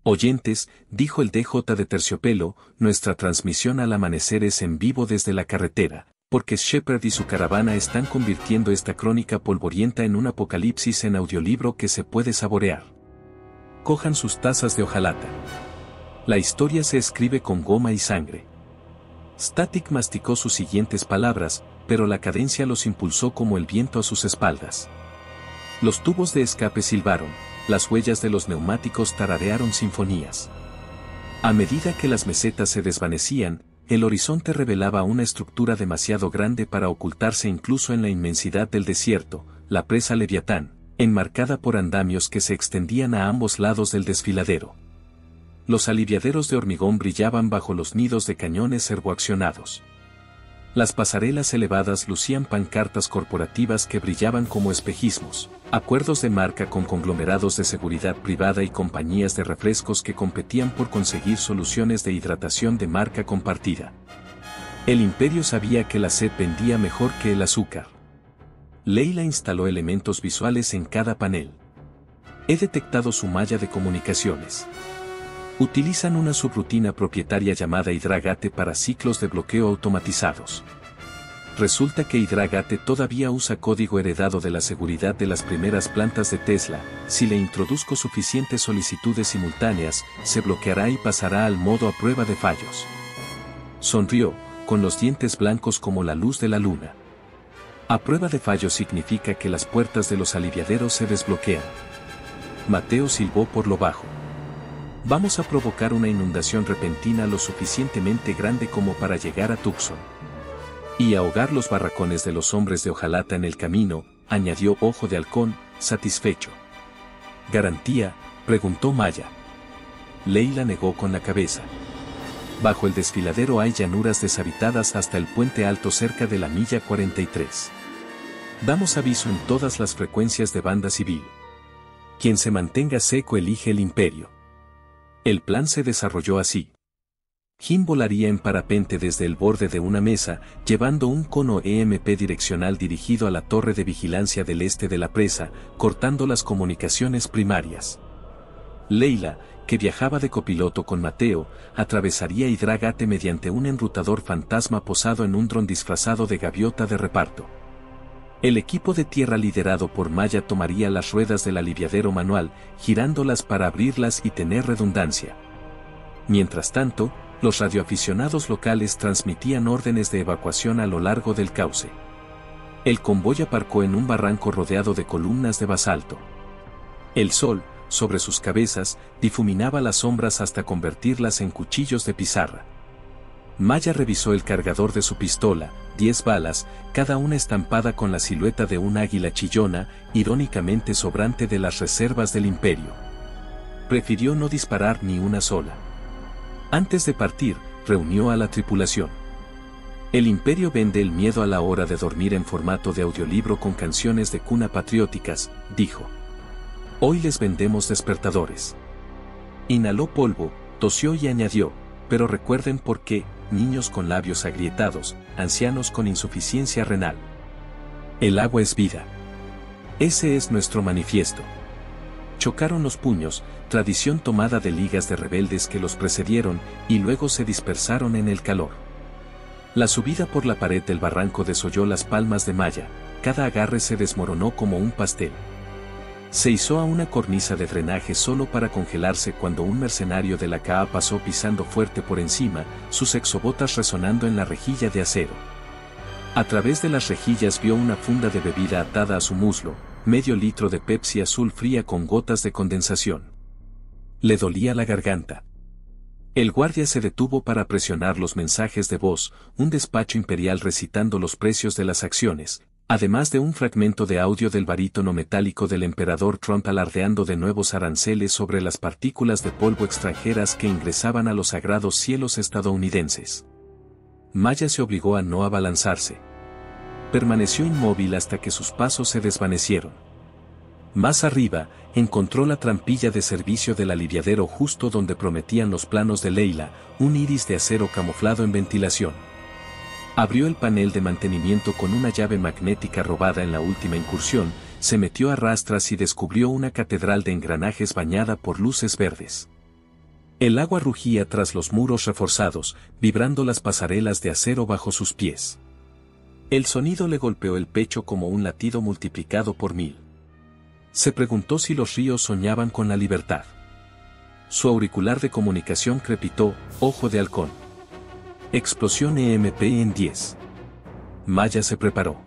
S2: Oyentes, dijo el DJ de Terciopelo, nuestra transmisión al amanecer es en vivo desde la carretera, porque Shepard y su caravana están convirtiendo esta crónica polvorienta en un apocalipsis en audiolibro que se puede saborear. Cojan sus tazas de hojalata. La historia se escribe con goma y sangre. Static masticó sus siguientes palabras, pero la cadencia los impulsó como el viento a sus espaldas. Los tubos de escape silbaron, las huellas de los neumáticos tararearon sinfonías. A medida que las mesetas se desvanecían, el horizonte revelaba una estructura demasiado grande para ocultarse incluso en la inmensidad del desierto, la presa Leviatán, enmarcada por andamios que se extendían a ambos lados del desfiladero. Los aliviaderos de hormigón brillaban bajo los nidos de cañones servoaccionados. Las pasarelas elevadas lucían pancartas corporativas que brillaban como espejismos, acuerdos de marca con conglomerados de seguridad privada y compañías de refrescos que competían por conseguir soluciones de hidratación de marca compartida. El imperio sabía que la sed vendía mejor que el azúcar. Leila instaló elementos visuales en cada panel. He detectado su malla de comunicaciones. Utilizan una subrutina propietaria llamada Hydragate para ciclos de bloqueo automatizados. Resulta que Hydragate todavía usa código heredado de la seguridad de las primeras plantas de Tesla. Si le introduzco suficientes solicitudes simultáneas, se bloqueará y pasará al modo a prueba de fallos. Sonrió, con los dientes blancos como la luz de la luna. A prueba de fallos significa que las puertas de los aliviaderos se desbloquean. Mateo silbó por lo bajo. Vamos a provocar una inundación repentina lo suficientemente grande como para llegar a Tucson. Y ahogar los barracones de los hombres de hojalata en el camino, añadió Ojo de Halcón, satisfecho. ¿Garantía?, preguntó Maya. Leila negó con la cabeza. Bajo el desfiladero hay llanuras deshabitadas hasta el puente alto cerca de la milla 43. Damos aviso en todas las frecuencias de banda civil. Quien se mantenga seco elige el imperio. El plan se desarrolló así. Jim volaría en parapente desde el borde de una mesa, llevando un cono EMP direccional dirigido a la torre de vigilancia del este de la presa, cortando las comunicaciones primarias. Leila, que viajaba de copiloto con Mateo, atravesaría Hydragate mediante un enrutador fantasma posado en un dron disfrazado de gaviota de reparto. El equipo de tierra liderado por Maya tomaría las ruedas del aliviadero manual, girándolas para abrirlas y tener redundancia. Mientras tanto, los radioaficionados locales transmitían órdenes de evacuación a lo largo del cauce. El convoy aparcó en un barranco rodeado de columnas de basalto. El sol, sobre sus cabezas, difuminaba las sombras hasta convertirlas en cuchillos de pizarra. Maya revisó el cargador de su pistola, 10 balas, cada una estampada con la silueta de un águila chillona, irónicamente sobrante de las reservas del imperio. Prefirió no disparar ni una sola. Antes de partir, reunió a la tripulación. El imperio vende el miedo a la hora de dormir en formato de audiolibro con canciones de cuna patrióticas, dijo. Hoy les vendemos despertadores. Inhaló polvo, tosió y añadió, pero recuerden por qué, niños con labios agrietados, ancianos con insuficiencia renal. El agua es vida. Ese es nuestro manifiesto. Chocaron los puños, tradición tomada de ligas de rebeldes que los precedieron, y luego se dispersaron en el calor. La subida por la pared del barranco desolló las palmas de Maya, cada agarre se desmoronó como un pastel. Se izó a una cornisa de drenaje solo para congelarse cuando un mercenario de la CAA pasó pisando fuerte por encima, sus exobotas resonando en la rejilla de acero. A través de las rejillas vio una funda de bebida atada a su muslo, medio litro de Pepsi azul fría con gotas de condensación. Le dolía la garganta. El guardia se detuvo para presionar los mensajes de voz, un despacho imperial recitando los precios de las acciones, además de un fragmento de audio del barítono metálico del emperador Trump alardeando de nuevos aranceles sobre las partículas de polvo extranjeras que ingresaban a los sagrados cielos estadounidenses. Maya se obligó a no abalanzarse. Permaneció inmóvil hasta que sus pasos se desvanecieron. Más arriba, encontró la trampilla de servicio del aliviadero justo donde prometían los planos de Leila, un iris de acero camuflado en ventilación. Abrió el panel de mantenimiento con una llave magnética robada en la última incursión, se metió a rastras y descubrió una catedral de engranajes bañada por luces verdes. El agua rugía tras los muros reforzados, vibrando las pasarelas de acero bajo sus pies. El sonido le golpeó el pecho como un latido multiplicado por 1000. Se preguntó si los ríos soñaban con la libertad. Su auricular de comunicación crepitó, ojo de halcón. Explosión EMP en 10. Maya se preparó.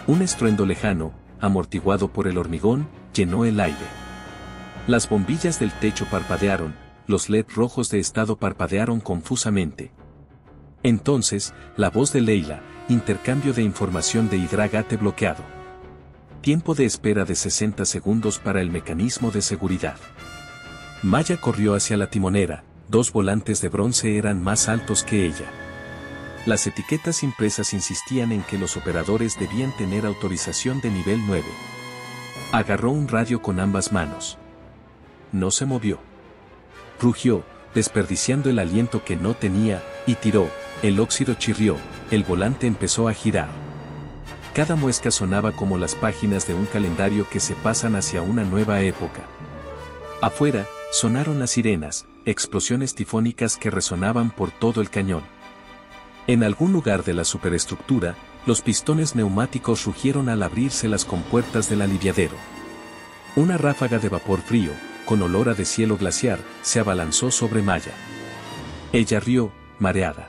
S2: Un estruendo lejano, amortiguado por el hormigón, llenó el aire. Las bombillas del techo parpadearon, los LED rojos de estado parpadearon confusamente. Entonces, la voz de Leila, intercambio de información de Hydragate bloqueado. Tiempo de espera de 60 segundos para el mecanismo de seguridad. Maya corrió hacia la timonera. 2 volantes de bronce eran más altos que ella. Las etiquetas impresas insistían en que los operadores debían tener autorización de nivel 9. Agarró un radio con ambas manos. No se movió. Rugió, desperdiciando el aliento que no tenía, y tiró, el óxido chirrió, el volante empezó a girar. Cada muesca sonaba como las páginas de un calendario que se pasan hacia una nueva época. Afuera, sonaron las sirenas, explosiones tifónicas que resonaban por todo el cañón. En algún lugar de la superestructura, los pistones neumáticos rugieron al abrirse las compuertas del aliviadero. Una ráfaga de vapor frío, con olor a deshielo glaciar, se abalanzó sobre Maya. Ella rió, mareada.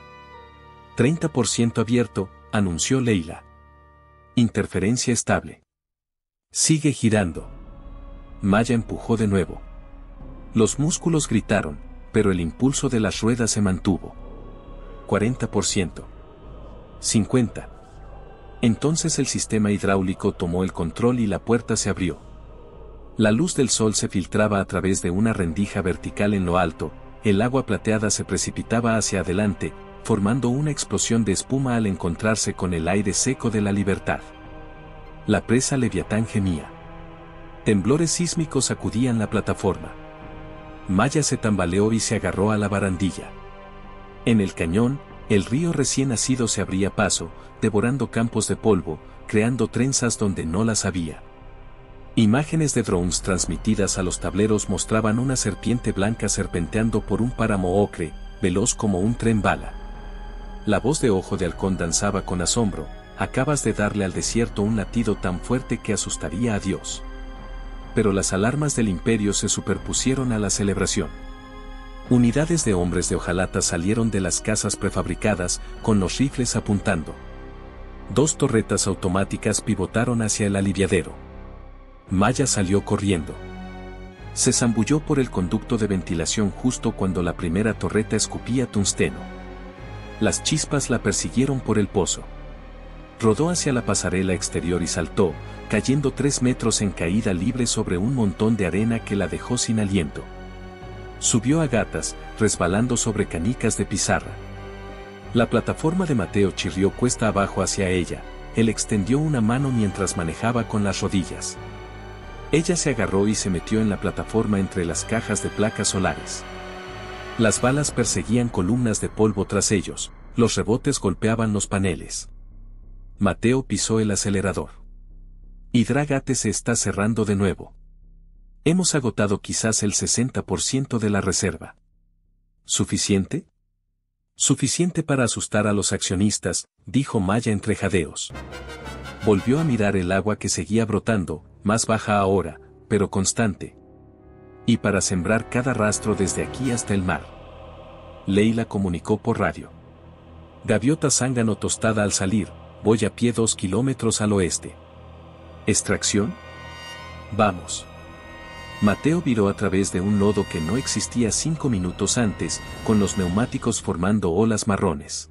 S2: 30% abierto, anunció Leila. Interferencia estable. Sigue girando. Maya empujó de nuevo. Los músculos gritaron, pero el impulso de las ruedas se mantuvo. 40%. 50%. Entonces el sistema hidráulico tomó el control y la puerta se abrió. La luz del sol se filtraba a través de una rendija vertical en lo alto, el agua plateada se precipitaba hacia adelante, formando una explosión de espuma al encontrarse con el aire seco de la libertad. La presa Leviatán gemía. Temblores sísmicos sacudían la plataforma. Maya se tambaleó y se agarró a la barandilla. En el cañón, el río recién nacido se abría paso, devorando campos de polvo, creando trenzas donde no las había. Imágenes de drones transmitidas a los tableros mostraban una serpiente blanca serpenteando por un páramo ocre, veloz como un tren bala. La voz de Ojo de Halcón danzaba con asombro: acabas de darle al desierto un latido tan fuerte que asustaría a Dios. Pero las alarmas del imperio se superpusieron a la celebración. Unidades de hombres de hojalata salieron de las casas prefabricadas, con los rifles apuntando. 2 torretas automáticas pivotaron hacia el aliviadero. Maya salió corriendo. Se zambulló por el conducto de ventilación justo cuando la primera torreta escupía tungsteno. Las chispas la persiguieron por el pozo. Rodó hacia la pasarela exterior y saltó, cayendo 3 metros en caída libre sobre un montón de arena que la dejó sin aliento. Subió a gatas, resbalando sobre canicas de pizarra. La plataforma de Mateo chirrió cuesta abajo hacia ella. Él extendió una mano mientras manejaba con las rodillas. Ella se agarró y se metió en la plataforma entre las cajas de placas solares. Las balas perseguían columnas de polvo tras ellos, los rebotes golpeaban los paneles. Mateo pisó el acelerador. Hidrágate se está cerrando de nuevo. Hemos agotado quizás el 60% de la reserva. ¿Suficiente? Suficiente para asustar a los accionistas, dijo Maya entre jadeos. Volvió a mirar el agua que seguía brotando, más baja ahora, pero constante. Y para sembrar cada rastro desde aquí hasta el mar. Leila comunicó por radio. Gaviota zángano tostada al salir, voy a pie 2 kilómetros al oeste. ¿Extracción? Vamos. Mateo viró a través de un lodo que no existía 5 minutos antes, con los neumáticos formando olas marrones.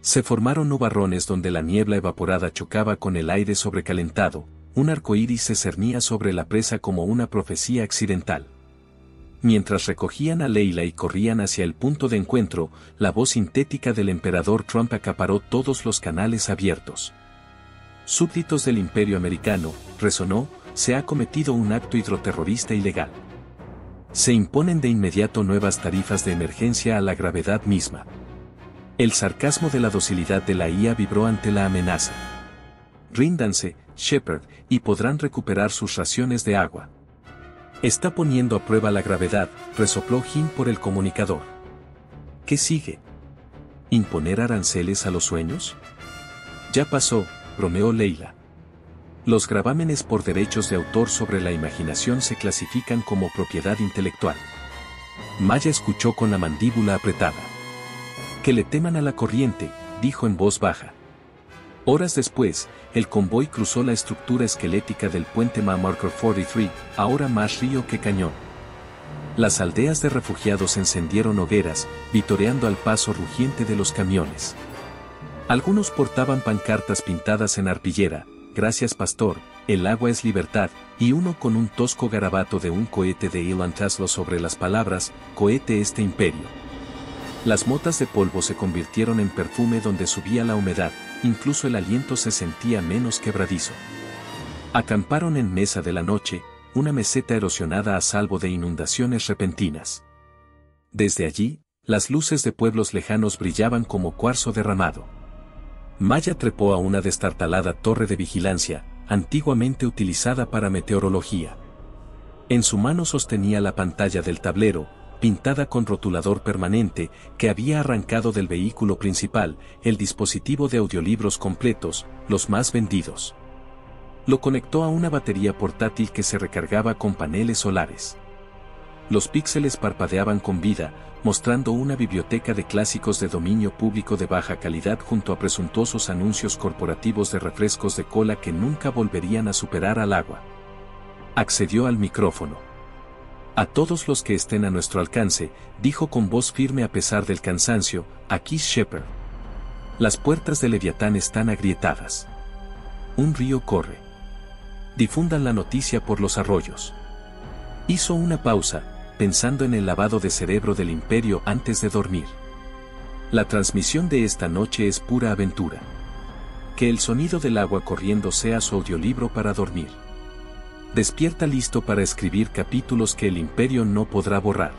S2: Se formaron nubarrones donde la niebla evaporada chocaba con el aire sobrecalentado, un arcoíris se cernía sobre la presa como una profecía accidental. Mientras recogían a Leila y corrían hacia el punto de encuentro, la voz sintética del emperador Trump acaparó todos los canales abiertos. Súbditos del Imperio Americano, resonó, se ha cometido un acto hidroterrorista ilegal. Se imponen de inmediato nuevas tarifas de emergencia a la gravedad misma. El sarcasmo de la docilidad de la IA vibró ante la amenaza. Ríndanse, Shepard, y podrán recuperar sus raciones de agua. Está poniendo a prueba la gravedad, resopló Jim por el comunicador. ¿Qué sigue? ¿Imponer aranceles a los sueños? Ya pasó, bromeó Leila. Los gravámenes por derechos de autor sobre la imaginación se clasifican como propiedad intelectual. Maya escuchó con la mandíbula apretada. Que le teman a la corriente, dijo en voz baja. Horas después, el convoy cruzó la estructura esquelética del puente Marker 43, ahora más río que cañón. Las aldeas de refugiados encendieron hogueras, vitoreando al paso rugiente de los camiones. Algunos portaban pancartas pintadas en arpillera: gracias pastor, el agua es libertad, y uno con un tosco garabato de un cohete de Elon Musk sobre las palabras: cohete este imperio. Las motas de polvo se convirtieron en perfume donde subía la humedad, incluso el aliento se sentía menos quebradizo. Acamparon en Mesa de la Noche, una meseta erosionada a salvo de inundaciones repentinas. Desde allí, las luces de pueblos lejanos brillaban como cuarzo derramado. Maya trepó a una destartalada torre de vigilancia, antiguamente utilizada para meteorología. En su mano sostenía la pantalla del tablero, pintada con rotulador permanente, que había arrancado del vehículo principal, el dispositivo de audiolibros completos, los más vendidos. Lo conectó a una batería portátil que se recargaba con paneles solares. Los píxeles parpadeaban con vida, mostrando una biblioteca de clásicos de dominio público de baja calidad junto a presuntuosos anuncios corporativos de refrescos de cola que nunca volverían a superar al agua. Accedió al micrófono. A todos los que estén a nuestro alcance, dijo con voz firme a pesar del cansancio, aquí Shepard. Las puertas de Leviatán están agrietadas. Un río corre. Difundan la noticia por los arroyos. Hizo una pausa, pensando en el lavado de cerebro del imperio antes de dormir. La transmisión de esta noche es pura aventura. Que el sonido del agua corriendo sea su audiolibro para dormir. Despierta listo para escribir capítulos que el imperio no podrá borrar.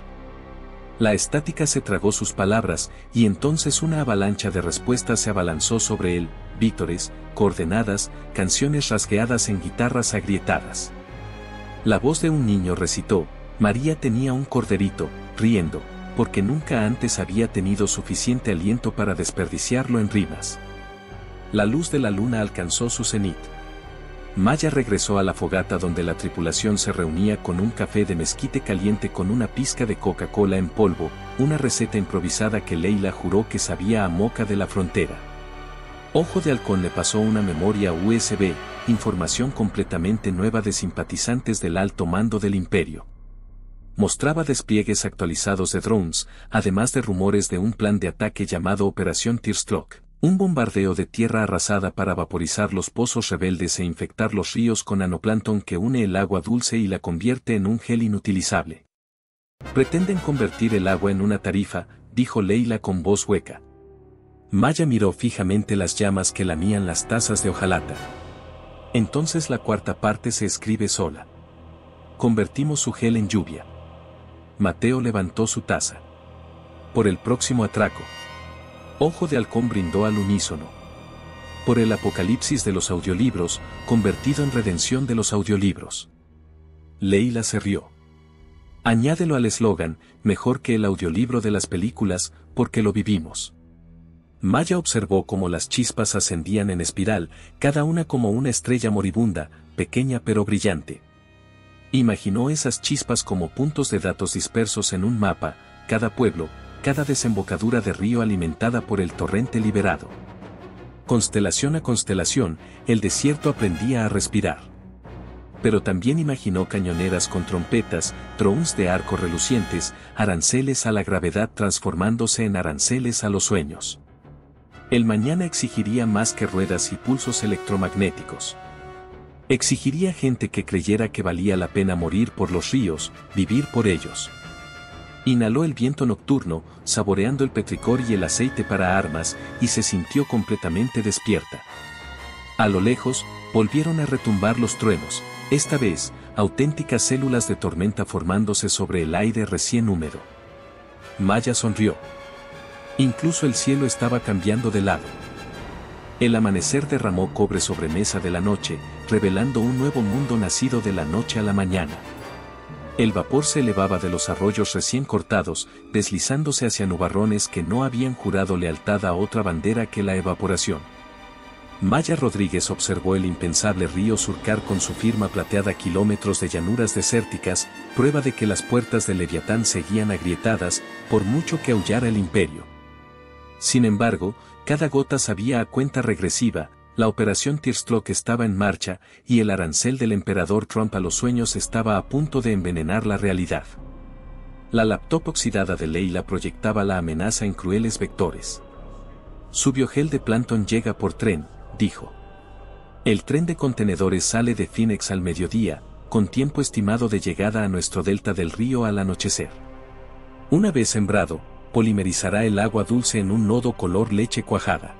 S2: La estática se tragó sus palabras, y entonces una avalancha de respuestas se abalanzó sobre él, vítores, coordenadas, canciones rasgueadas en guitarras agrietadas. La voz de un niño recitó, María tenía un corderito, riendo, porque nunca antes había tenido suficiente aliento para desperdiciarlo en rimas. La luz de la luna alcanzó su cenit. Maya regresó a la fogata donde la tripulación se reunía con un café de mezquite caliente con una pizca de Coca-Cola en polvo, una receta improvisada que Leila juró que sabía a Moca de la frontera. Ojo de Halcón le pasó una memoria USB, información completamente nueva de simpatizantes del alto mando del imperio. Mostraba despliegues actualizados de drones, además de rumores de un plan de ataque llamado Operación Tearstroke. Un bombardeo de tierra arrasada para vaporizar los pozos rebeldes e infectar los ríos con nanoplancton que une el agua dulce y la convierte en un gel inutilizable. Pretenden convertir el agua en una tarifa, dijo Leila con voz hueca. Maya miró fijamente las llamas que lamían las tazas de hojalata. Entonces la cuarta parte se escribe sola. Convertimos su gel en lluvia. Mateo levantó su taza. Por el próximo atraco. Ojo de Halcón brindó al unísono. Por el apocalipsis de los audiolibros, convertido en redención de los audiolibros. Leila se rió. Añádelo al eslogan, mejor que el audiolibro de las películas, porque lo vivimos. Maya observó cómo las chispas ascendían en espiral, cada una como una estrella moribunda, pequeña pero brillante. Imaginó esas chispas como puntos de datos dispersos en un mapa, cada pueblo, cada desembocadura de río alimentada por el torrente liberado. Constelación a constelación, el desierto aprendía a respirar. Pero también imaginó cañoneras con trompetas, drones de arco relucientes, aranceles a la gravedad transformándose en aranceles a los sueños. El mañana exigiría más que ruedas y pulsos electromagnéticos. Exigiría gente que creyera que valía la pena morir por los ríos, vivir por ellos. Inhaló el viento nocturno, saboreando el petricor y el aceite para armas, y se sintió completamente despierta. A lo lejos, volvieron a retumbar los truenos, esta vez, auténticas células de tormenta formándose sobre el aire recién húmedo. Maya sonrió. Incluso el cielo estaba cambiando de lado. El amanecer derramó cobre sobre mesa de la noche, revelando un nuevo mundo nacido de la noche a la mañana. El vapor se elevaba de los arroyos recién cortados, deslizándose hacia nubarrones que no habían jurado lealtad a otra bandera que la evaporación. Maya Rodríguez observó el impensable río surcar con su firma plateada kilómetros de llanuras desérticas, prueba de que las puertas del Leviatán seguían agrietadas, por mucho que aullara el imperio. Sin embargo, cada gota sabía a cuenta regresiva. La operación Tearstroke estaba en marcha, y el arancel del emperador Trump a los sueños estaba a punto de envenenar la realidad. La laptop oxidada de Leila proyectaba la amenaza en crueles vectores. Su biogel de plancton llega por tren, dijo. El tren de contenedores sale de Phoenix al mediodía, con tiempo estimado de llegada a nuestro delta del río al anochecer. Una vez sembrado, polimerizará el agua dulce en un nodo color leche cuajada.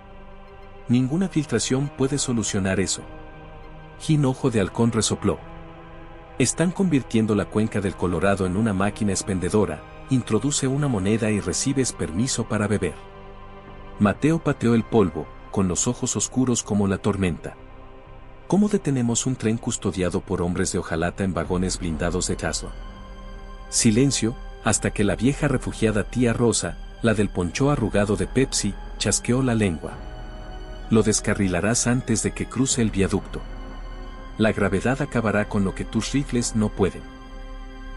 S2: Ninguna filtración puede solucionar eso. Ojo de Halcón resopló. Están convirtiendo la cuenca del Colorado en una máquina expendedora, introduce una moneda y recibes permiso para beber. Mateo pateó el polvo, con los ojos oscuros como la tormenta. ¿Cómo detenemos un tren custodiado por hombres de hojalata en vagones blindados de Tesla? Silencio, hasta que la vieja refugiada tía Rosa, la del poncho arrugado de Pepsi, chasqueó la lengua. Lo descarrilarás antes de que cruce el viaducto. La gravedad acabará con lo que tus rifles no pueden.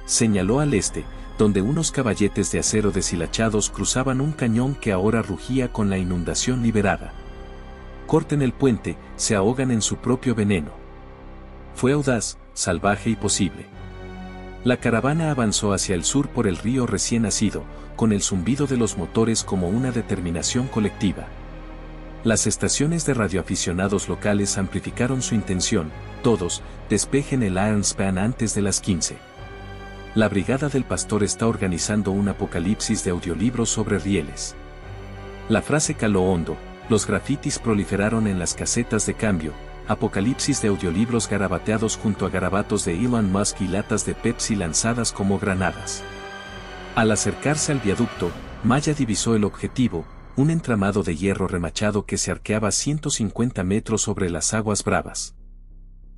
S2: Señaló al este, donde unos caballetes de acero deshilachados cruzaban un cañón que ahora rugía con la inundación liberada. Corten el puente, se ahogan en su propio veneno. Fue audaz, salvaje y posible. La caravana avanzó hacia el sur por el río recién nacido, con el zumbido de los motores como una determinación colectiva. Las estaciones de radioaficionados locales amplificaron su intención, todos, despejen el Iron Span antes de las 15. La Brigada del Pastor está organizando un apocalipsis de audiolibros sobre rieles. La frase caló hondo, los grafitis proliferaron en las casetas de cambio, apocalipsis de audiolibros garabateados junto a garabatos de Elon Musk y latas de Pepsi lanzadas como granadas. Al acercarse al viaducto, Maya divisó el objetivo, un entramado de hierro remachado que se arqueaba 150 metros sobre las aguas bravas.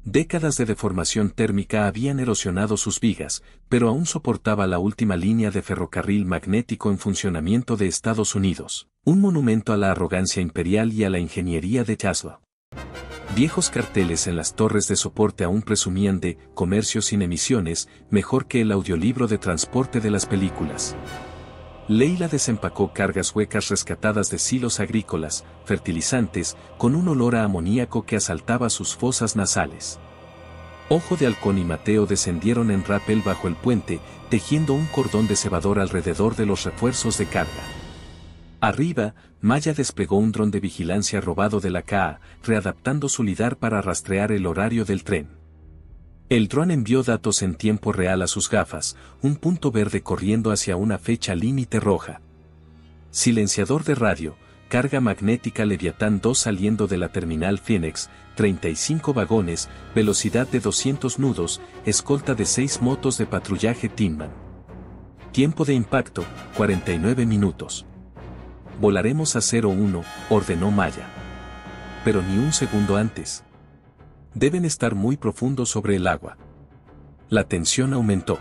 S2: Décadas de deformación térmica habían erosionado sus vigas, pero aún soportaba la última línea de ferrocarril magnético en funcionamiento de Estados Unidos, un monumento a la arrogancia imperial y a la ingeniería de Tesla. Viejos carteles en las torres de soporte aún presumían de comercio sin emisiones, mejor que el audiolibro de transporte de las películas. Leila desempacó cargas huecas rescatadas de silos agrícolas, fertilizantes, con un olor a amoníaco que asaltaba sus fosas nasales. Ojo de Halcón y Mateo descendieron en rappel bajo el puente, tejiendo un cordón de cebador alrededor de los refuerzos de carga. Arriba, Maya desplegó un dron de vigilancia robado de la KA, readaptando su lidar para rastrear el horario del tren. El dron envió datos en tiempo real a sus gafas, un punto verde corriendo hacia una fecha límite roja. Silenciador de radio, carga magnética Leviatán 2 saliendo de la terminal Phoenix, 35 vagones, velocidad de 200 nudos, escolta de 6 motos de patrullaje Tinman. Tiempo de impacto, 49 minutos. Volaremos a 01, ordenó Maya. Pero ni un segundo antes. Deben estar muy profundos sobre el agua. La tensión aumentó.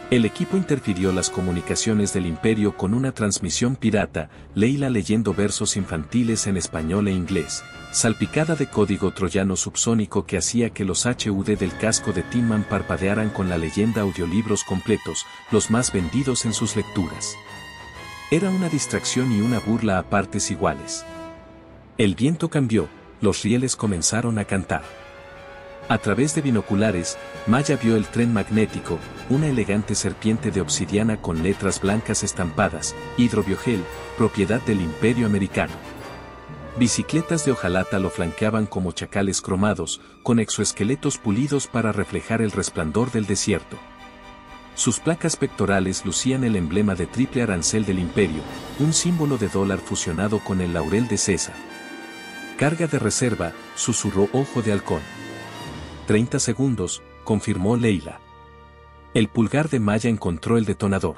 S2: El equipo interfirió las comunicaciones del Imperio con una transmisión pirata, Leila leyendo versos infantiles en español e inglés, salpicada de código troyano subsónico que hacía que los HUD del casco de Tinman parpadearan con la leyenda audiolibros completos, los más vendidos en sus lecturas. Era una distracción y una burla a partes iguales. El viento cambió. Los rieles comenzaron a cantar. A través de binoculares, Maya vio el tren magnético, una elegante serpiente de obsidiana con letras blancas estampadas, hidrobiogel, propiedad del Imperio Americano. Bicicletas de hojalata lo flanqueaban como chacales cromados, con exoesqueletos pulidos para reflejar el resplandor del desierto. Sus placas pectorales lucían el emblema de triple arancel del Imperio, un símbolo de dólar fusionado con el laurel de César. Carga de reserva, susurró Ojo de Halcón. 30 segundos, confirmó Leila. El pulgar de Maya encontró el detonador.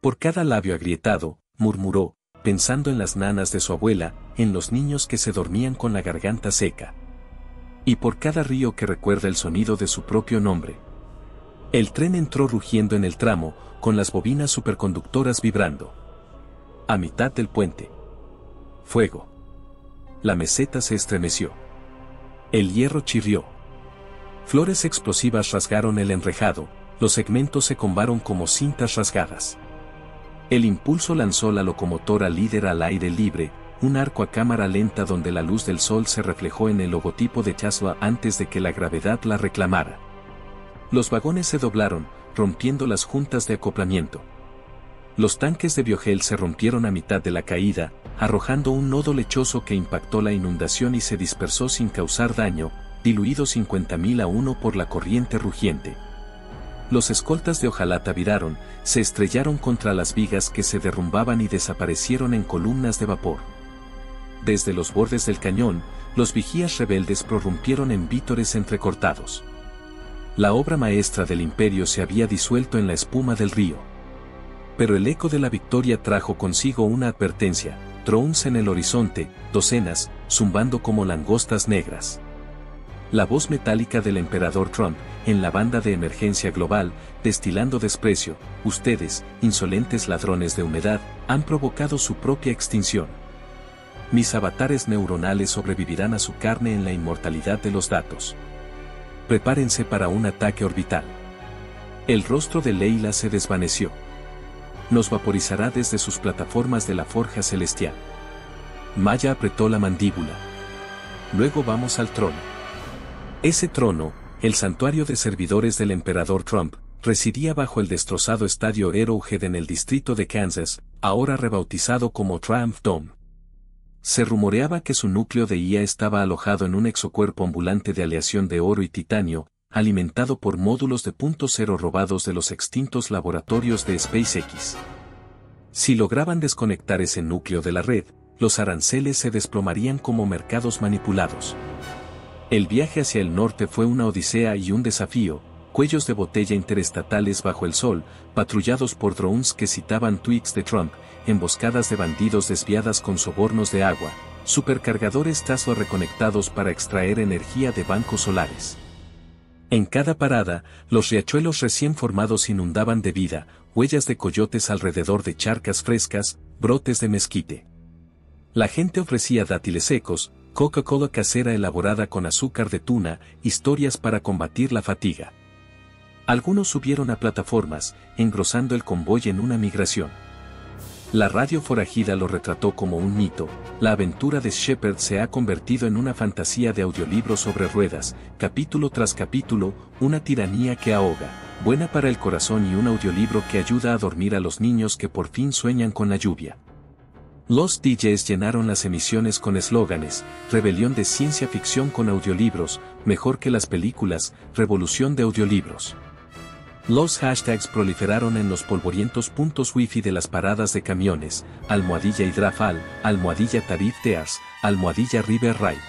S2: Por cada labio agrietado, murmuró, pensando en las nanas de su abuela, en los niños que se dormían con la garganta seca. Y por cada río que recuerda el sonido de su propio nombre. El tren entró rugiendo en el tramo, con las bobinas superconductoras vibrando. A mitad del puente. Fuego. La meseta se estremeció. El hierro chirrió. Flores explosivas rasgaron el enrejado, los segmentos se combaron como cintas rasgadas. El impulso lanzó la locomotora líder al aire libre, un arco a cámara lenta donde la luz del sol se reflejó en el logotipo de Tesla antes de que la gravedad la reclamara. Los vagones se doblaron, rompiendo las juntas de acoplamiento. Los tanques de biogel se rompieron a mitad de la caída, arrojando un nodo lechoso que impactó la inundación y se dispersó sin causar daño, diluido 50.000 a 1 por la corriente rugiente. Los escoltas de hojalata viraron, se estrellaron contra las vigas que se derrumbaban y desaparecieron en columnas de vapor. Desde los bordes del cañón, los vigías rebeldes prorrumpieron en vítores entrecortados. La obra maestra del Imperio se había disuelto en la espuma del río. Pero el eco de la victoria trajo consigo una advertencia, drones en el horizonte, docenas, zumbando como langostas negras. La voz metálica del emperador Trump, en la banda de emergencia global, destilando desprecio, ustedes, insolentes ladrones de humedad, han provocado su propia extinción. Mis avatares neuronales sobrevivirán a su carne en la inmortalidad de los datos. Prepárense para un ataque orbital. El rostro de Leila se desvaneció. Nos vaporizará desde sus plataformas de la forja celestial. Maya apretó la mandíbula. Luego vamos al trono. Ese trono, el santuario de servidores del emperador Trump, residía bajo el destrozado estadio Arrowhead en el distrito de Kansas, ahora rebautizado como Triumph Dome. Se rumoreaba que su núcleo de IA estaba alojado en un exocuerpo ambulante de aleación de oro y titanio, alimentado por módulos de punto cero robados de los extintos laboratorios de SpaceX. Si lograban desconectar ese núcleo de la red, los aranceles se desplomarían como mercados manipulados. El viaje hacia el norte fue una odisea y un desafío, cuellos de botella interestatales bajo el sol, patrullados por drones que citaban tweets de Trump, emboscadas de bandidos desviadas con sobornos de agua, supercargadores Tesla reconectados para extraer energía de bancos solares. En cada parada, los riachuelos recién formados inundaban de vida, huellas de coyotes alrededor de charcas frescas, brotes de mezquite. La gente ofrecía dátiles secos, Coca-Cola casera elaborada con azúcar de tuna, historias para combatir la fatiga. Algunos subieron a plataformas, engrosando el convoy en una migración. La radio forajida lo retrató como un mito. La aventura de Shepard se ha convertido en una fantasía de audiolibros sobre ruedas, capítulo tras capítulo, una tiranía que ahoga, buena para el corazón y un audiolibro que ayuda a dormir a los niños que por fin sueñan con la lluvia. Los DJs llenaron las emisiones con eslóganes: rebelión de ciencia ficción con audiolibros, mejor que las películas, revolución de audiolibros. Los hashtags proliferaron en los polvorientos puntos wifi de las paradas de camiones: almohadilla Hydrafal, almohadilla Tarif Tears, almohadilla River Ride.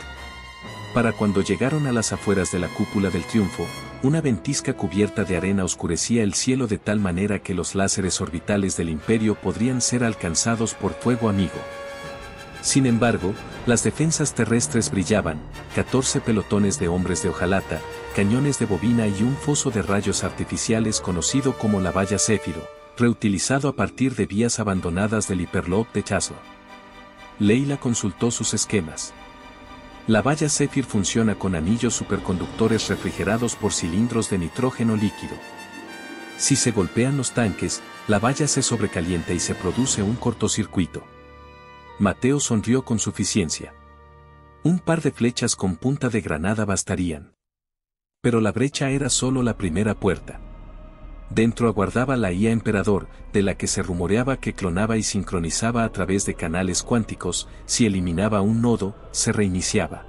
S2: Para cuando llegaron a las afueras de la Cúpula del Triunfo, una ventisca cubierta de arena oscurecía el cielo de tal manera que los láseres orbitales del Imperio podrían ser alcanzados por fuego amigo. Sin embargo, las defensas terrestres brillaban, 14 pelotones de hombres de hojalata, cañones de bobina y un foso de rayos artificiales conocido como la valla Céfiro, reutilizado a partir de vías abandonadas del hiperloop de Tesla. Leila consultó sus esquemas. La valla Zephyr funciona con anillos superconductores refrigerados por cilindros de nitrógeno líquido. Si se golpean los tanques, la valla se sobrecalienta y se produce un cortocircuito. Mateo sonrió con suficiencia. Un par de flechas con punta de granada bastarían. Pero la brecha era solo la primera puerta. Dentro aguardaba la IA Emperador, de la que se rumoreaba que clonaba y sincronizaba a través de canales cuánticos. Si eliminaba un nodo, se reiniciaba.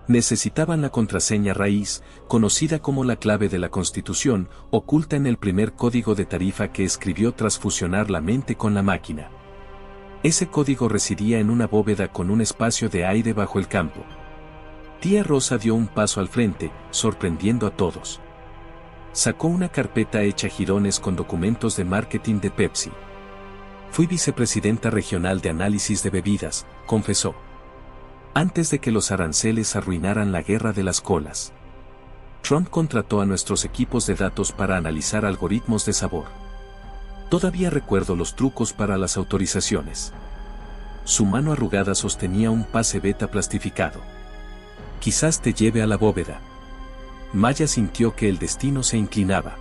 S2: Necesitaban la contraseña raíz, conocida como la clave de la Constitución, oculta en el primer código de tarifa que escribió tras fusionar la mente con la máquina. Ese código residía en una bóveda con un espacio de aire bajo el campo. Tía Rosa dio un paso al frente, sorprendiendo a todos. Sacó una carpeta hecha jirones con documentos de marketing de Pepsi. Fui vicepresidenta regional de análisis de bebidas, confesó. Antes de que los aranceles arruinaran la guerra de las colas. Trump contrató a nuestros equipos de datos para analizar algoritmos de sabor. Todavía recuerdo los trucos para las autorizaciones. Su mano arrugada sostenía un pase beta plastificado. Quizás te lleve a la bóveda. Maya sintió que el destino se inclinaba.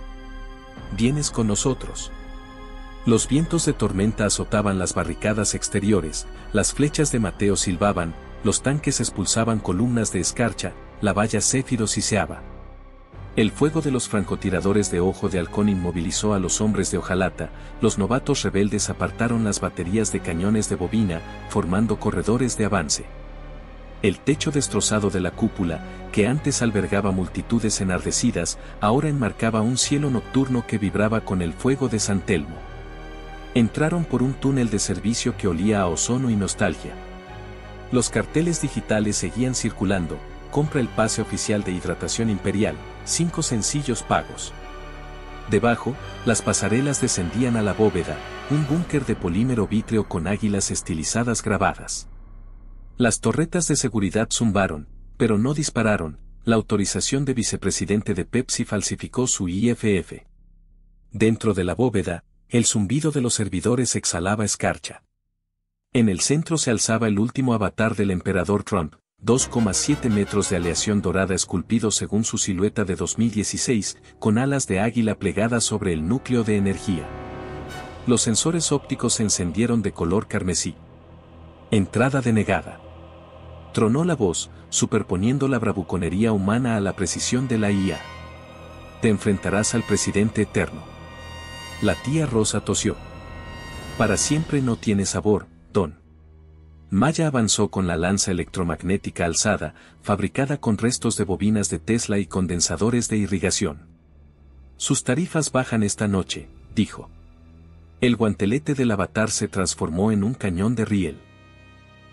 S2: ¿Vienes con nosotros? Los vientos de tormenta azotaban las barricadas exteriores, las flechas de Mateo silbaban, los tanques expulsaban columnas de escarcha, la valla Céfiro siseaba. El fuego de los francotiradores de ojo de halcón inmovilizó a los hombres de hojalata, los novatos rebeldes apartaron las baterías de cañones de bobina, formando corredores de avance. El techo destrozado de la cúpula, que antes albergaba multitudes enardecidas, ahora enmarcaba un cielo nocturno que vibraba con el fuego de San Telmo. Entraron por un túnel de servicio que olía a ozono y nostalgia. Los carteles digitales seguían circulando: compra el pase oficial de hidratación imperial, 5 sencillos pagos. Debajo, las pasarelas descendían a la bóveda, un búnker de polímero vítreo con águilas estilizadas grabadas. Las torretas de seguridad zumbaron, pero no dispararon. La autorización de vicepresidente de Pepsi falsificó su IFF. Dentro de la bóveda, el zumbido de los servidores exhalaba escarcha. En el centro se alzaba el último avatar del emperador Trump, 2,7 metros de aleación dorada esculpido según su silueta de 2016, con alas de águila plegadas sobre el núcleo de energía. Los sensores ópticos se encendieron de color carmesí. Entrada denegada. Tronó la voz, superponiendo la bravuconería humana a la precisión de la IA. Te enfrentarás al presidente eterno. La tía Rosa tosió. Para siempre no tiene sabor, Don. Maya avanzó con la lanza electromagnética alzada, fabricada con restos de bobinas de Tesla y condensadores de irrigación. Sus tarifas bajan esta noche, dijo. El guantelete del avatar se transformó en un cañón de riel.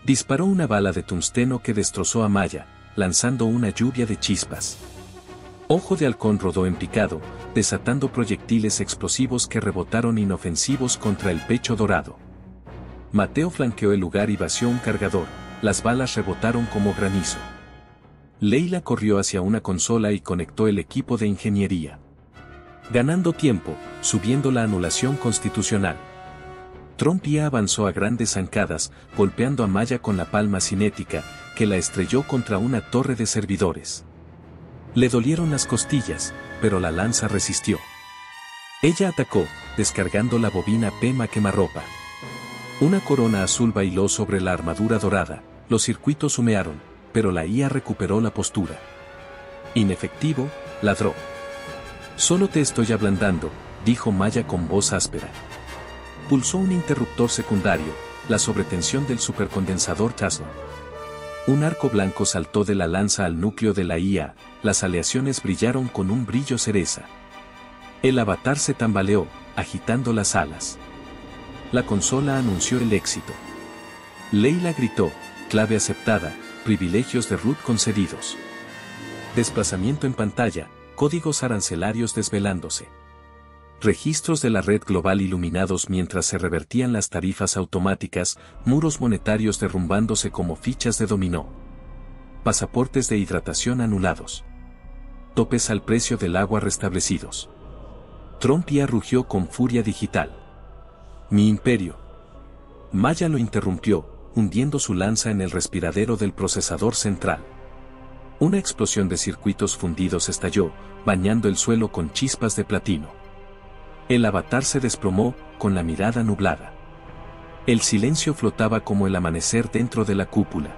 S2: Disparó una bala de tungsteno que destrozó a Maya, lanzando una lluvia de chispas. Ojo de Halcón rodó en picado, desatando proyectiles explosivos que rebotaron inofensivos contra el pecho dorado. Mateo flanqueó el lugar y vació un cargador, las balas rebotaron como granizo. Leila corrió hacia una consola y conectó el equipo de ingeniería. Ganando tiempo, subiendo la anulación constitucional. Trompia avanzó a grandes zancadas, golpeando a Maya con la palma cinética, que la estrelló contra una torre de servidores. Le dolieron las costillas, pero la lanza resistió. Ella atacó, descargando la bobina Pema quemarropa. Una corona azul bailó sobre la armadura dorada, los circuitos humearon, pero la IA recuperó la postura. Inefectivo, ladró. Solo te estoy ablandando, dijo Maya con voz áspera. Pulsó un interruptor secundario, la sobretensión del supercondensador Tesla. Un arco blanco saltó de la lanza al núcleo de la IA, las aleaciones brillaron con un brillo cereza. El avatar se tambaleó, agitando las alas. La consola anunció el éxito. Leila gritó, clave aceptada, privilegios de root concedidos. Desplazamiento en pantalla, códigos arancelarios desvelándose. Registros de la red global iluminados mientras se revertían las tarifas automáticas, muros monetarios derrumbándose como fichas de dominó. Pasaportes de hidratación anulados. Topes al precio del agua restablecidos. Trompia rugió con furia digital. Mi imperio. Maya lo interrumpió, hundiendo su lanza en el respiradero del procesador central. Una explosión de circuitos fundidos estalló, bañando el suelo con chispas de platino. El avatar se desplomó, con la mirada nublada. El silencio flotaba como el amanecer dentro de la cúpula.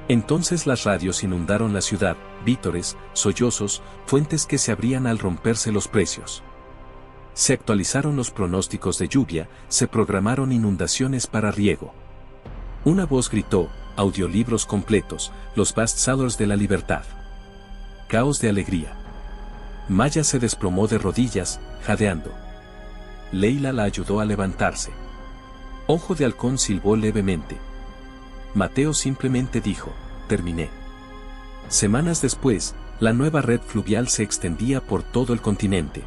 S2: Entonces las radios inundaron la ciudad, vítores, sollozos, fuentes que se abrían al romperse los precios. Se actualizaron los pronósticos de lluvia, se programaron inundaciones para riego. Una voz gritó, audiolibros completos, los bestsellers de la libertad. Caos de alegría. Maya se desplomó de rodillas, jadeando. Leila la ayudó a levantarse. Ojo de Halcón silbó levemente. Mateo simplemente dijo, terminé. Semanas después, la nueva red fluvial se extendía por todo el continente.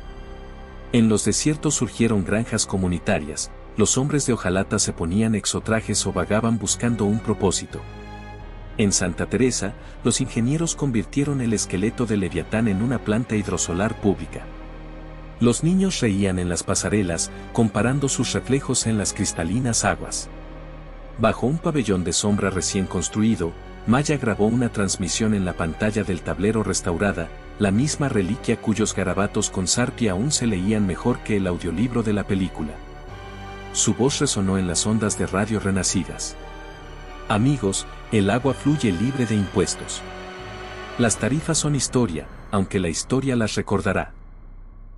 S2: En los desiertos surgieron granjas comunitarias, los hombres de hojalata se ponían exotrajes o vagaban buscando un propósito. En Santa Teresa, los ingenieros convirtieron el esqueleto de Leviatán en una planta hidrosolar pública. Los niños reían en las pasarelas, comparando sus reflejos en las cristalinas aguas. Bajo un pabellón de sombra recién construido, Maya grabó una transmisión en la pantalla del tablero restaurada, la misma reliquia cuyos garabatos con Sarpia aún se leían mejor que el audiolibro de la película. Su voz resonó en las ondas de radio renacidas. Amigos, el agua fluye libre de impuestos. Las tarifas son historia, aunque la historia las recordará.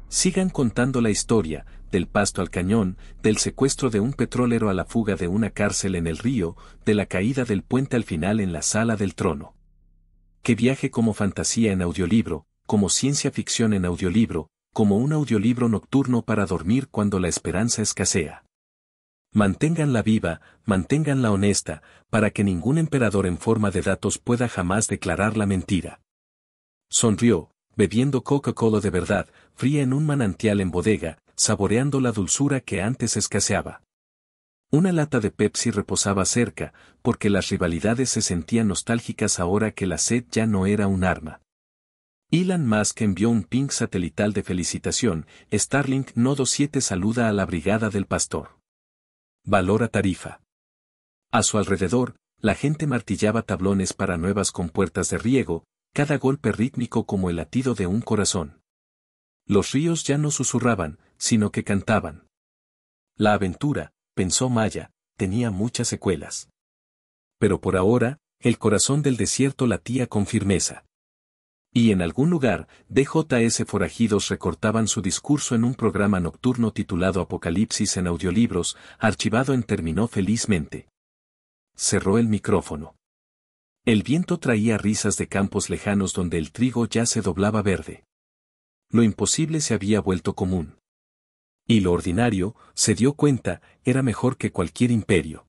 S2: Sigan contando la historia, del pasto al cañón, del secuestro de un petrolero a la fuga de una cárcel en el río, de la caída del puente al final en la sala del trono. Que viaje como fantasía en audiolibro, como ciencia ficción en audiolibro, como un audiolibro nocturno para dormir cuando la esperanza escasea. Manténganla viva, manténganla honesta, para que ningún emperador en forma de datos pueda jamás declarar la mentira. Sonrió, bebiendo Coca-Cola de verdad, fría en un manantial en bodega, saboreando la dulzura que antes escaseaba. Una lata de Pepsi reposaba cerca, porque las rivalidades se sentían nostálgicas ahora que la sed ya no era un arma. Elon Musk envió un ping satelital de felicitación, Starlink Nodo 7 saluda a la brigada del pastor. Valora tarifa. A su alrededor, la gente martillaba tablones para nuevas compuertas de riego, cada golpe rítmico como el latido de un corazón. Los ríos ya no susurraban, sino que cantaban. La aventura, pensó Maya, tenía muchas secuelas. Pero por ahora, el corazón del desierto latía con firmeza. Y en algún lugar, DJS forajidos recortaban su discurso en un programa nocturno titulado Apocalipsis en audiolibros, archivado en terminó felizmente. Cerró el micrófono. El viento traía risas de campos lejanos donde el trigo ya se doblaba verde. Lo imposible se había vuelto común. Y lo ordinario, se dio cuenta, era mejor que cualquier imperio.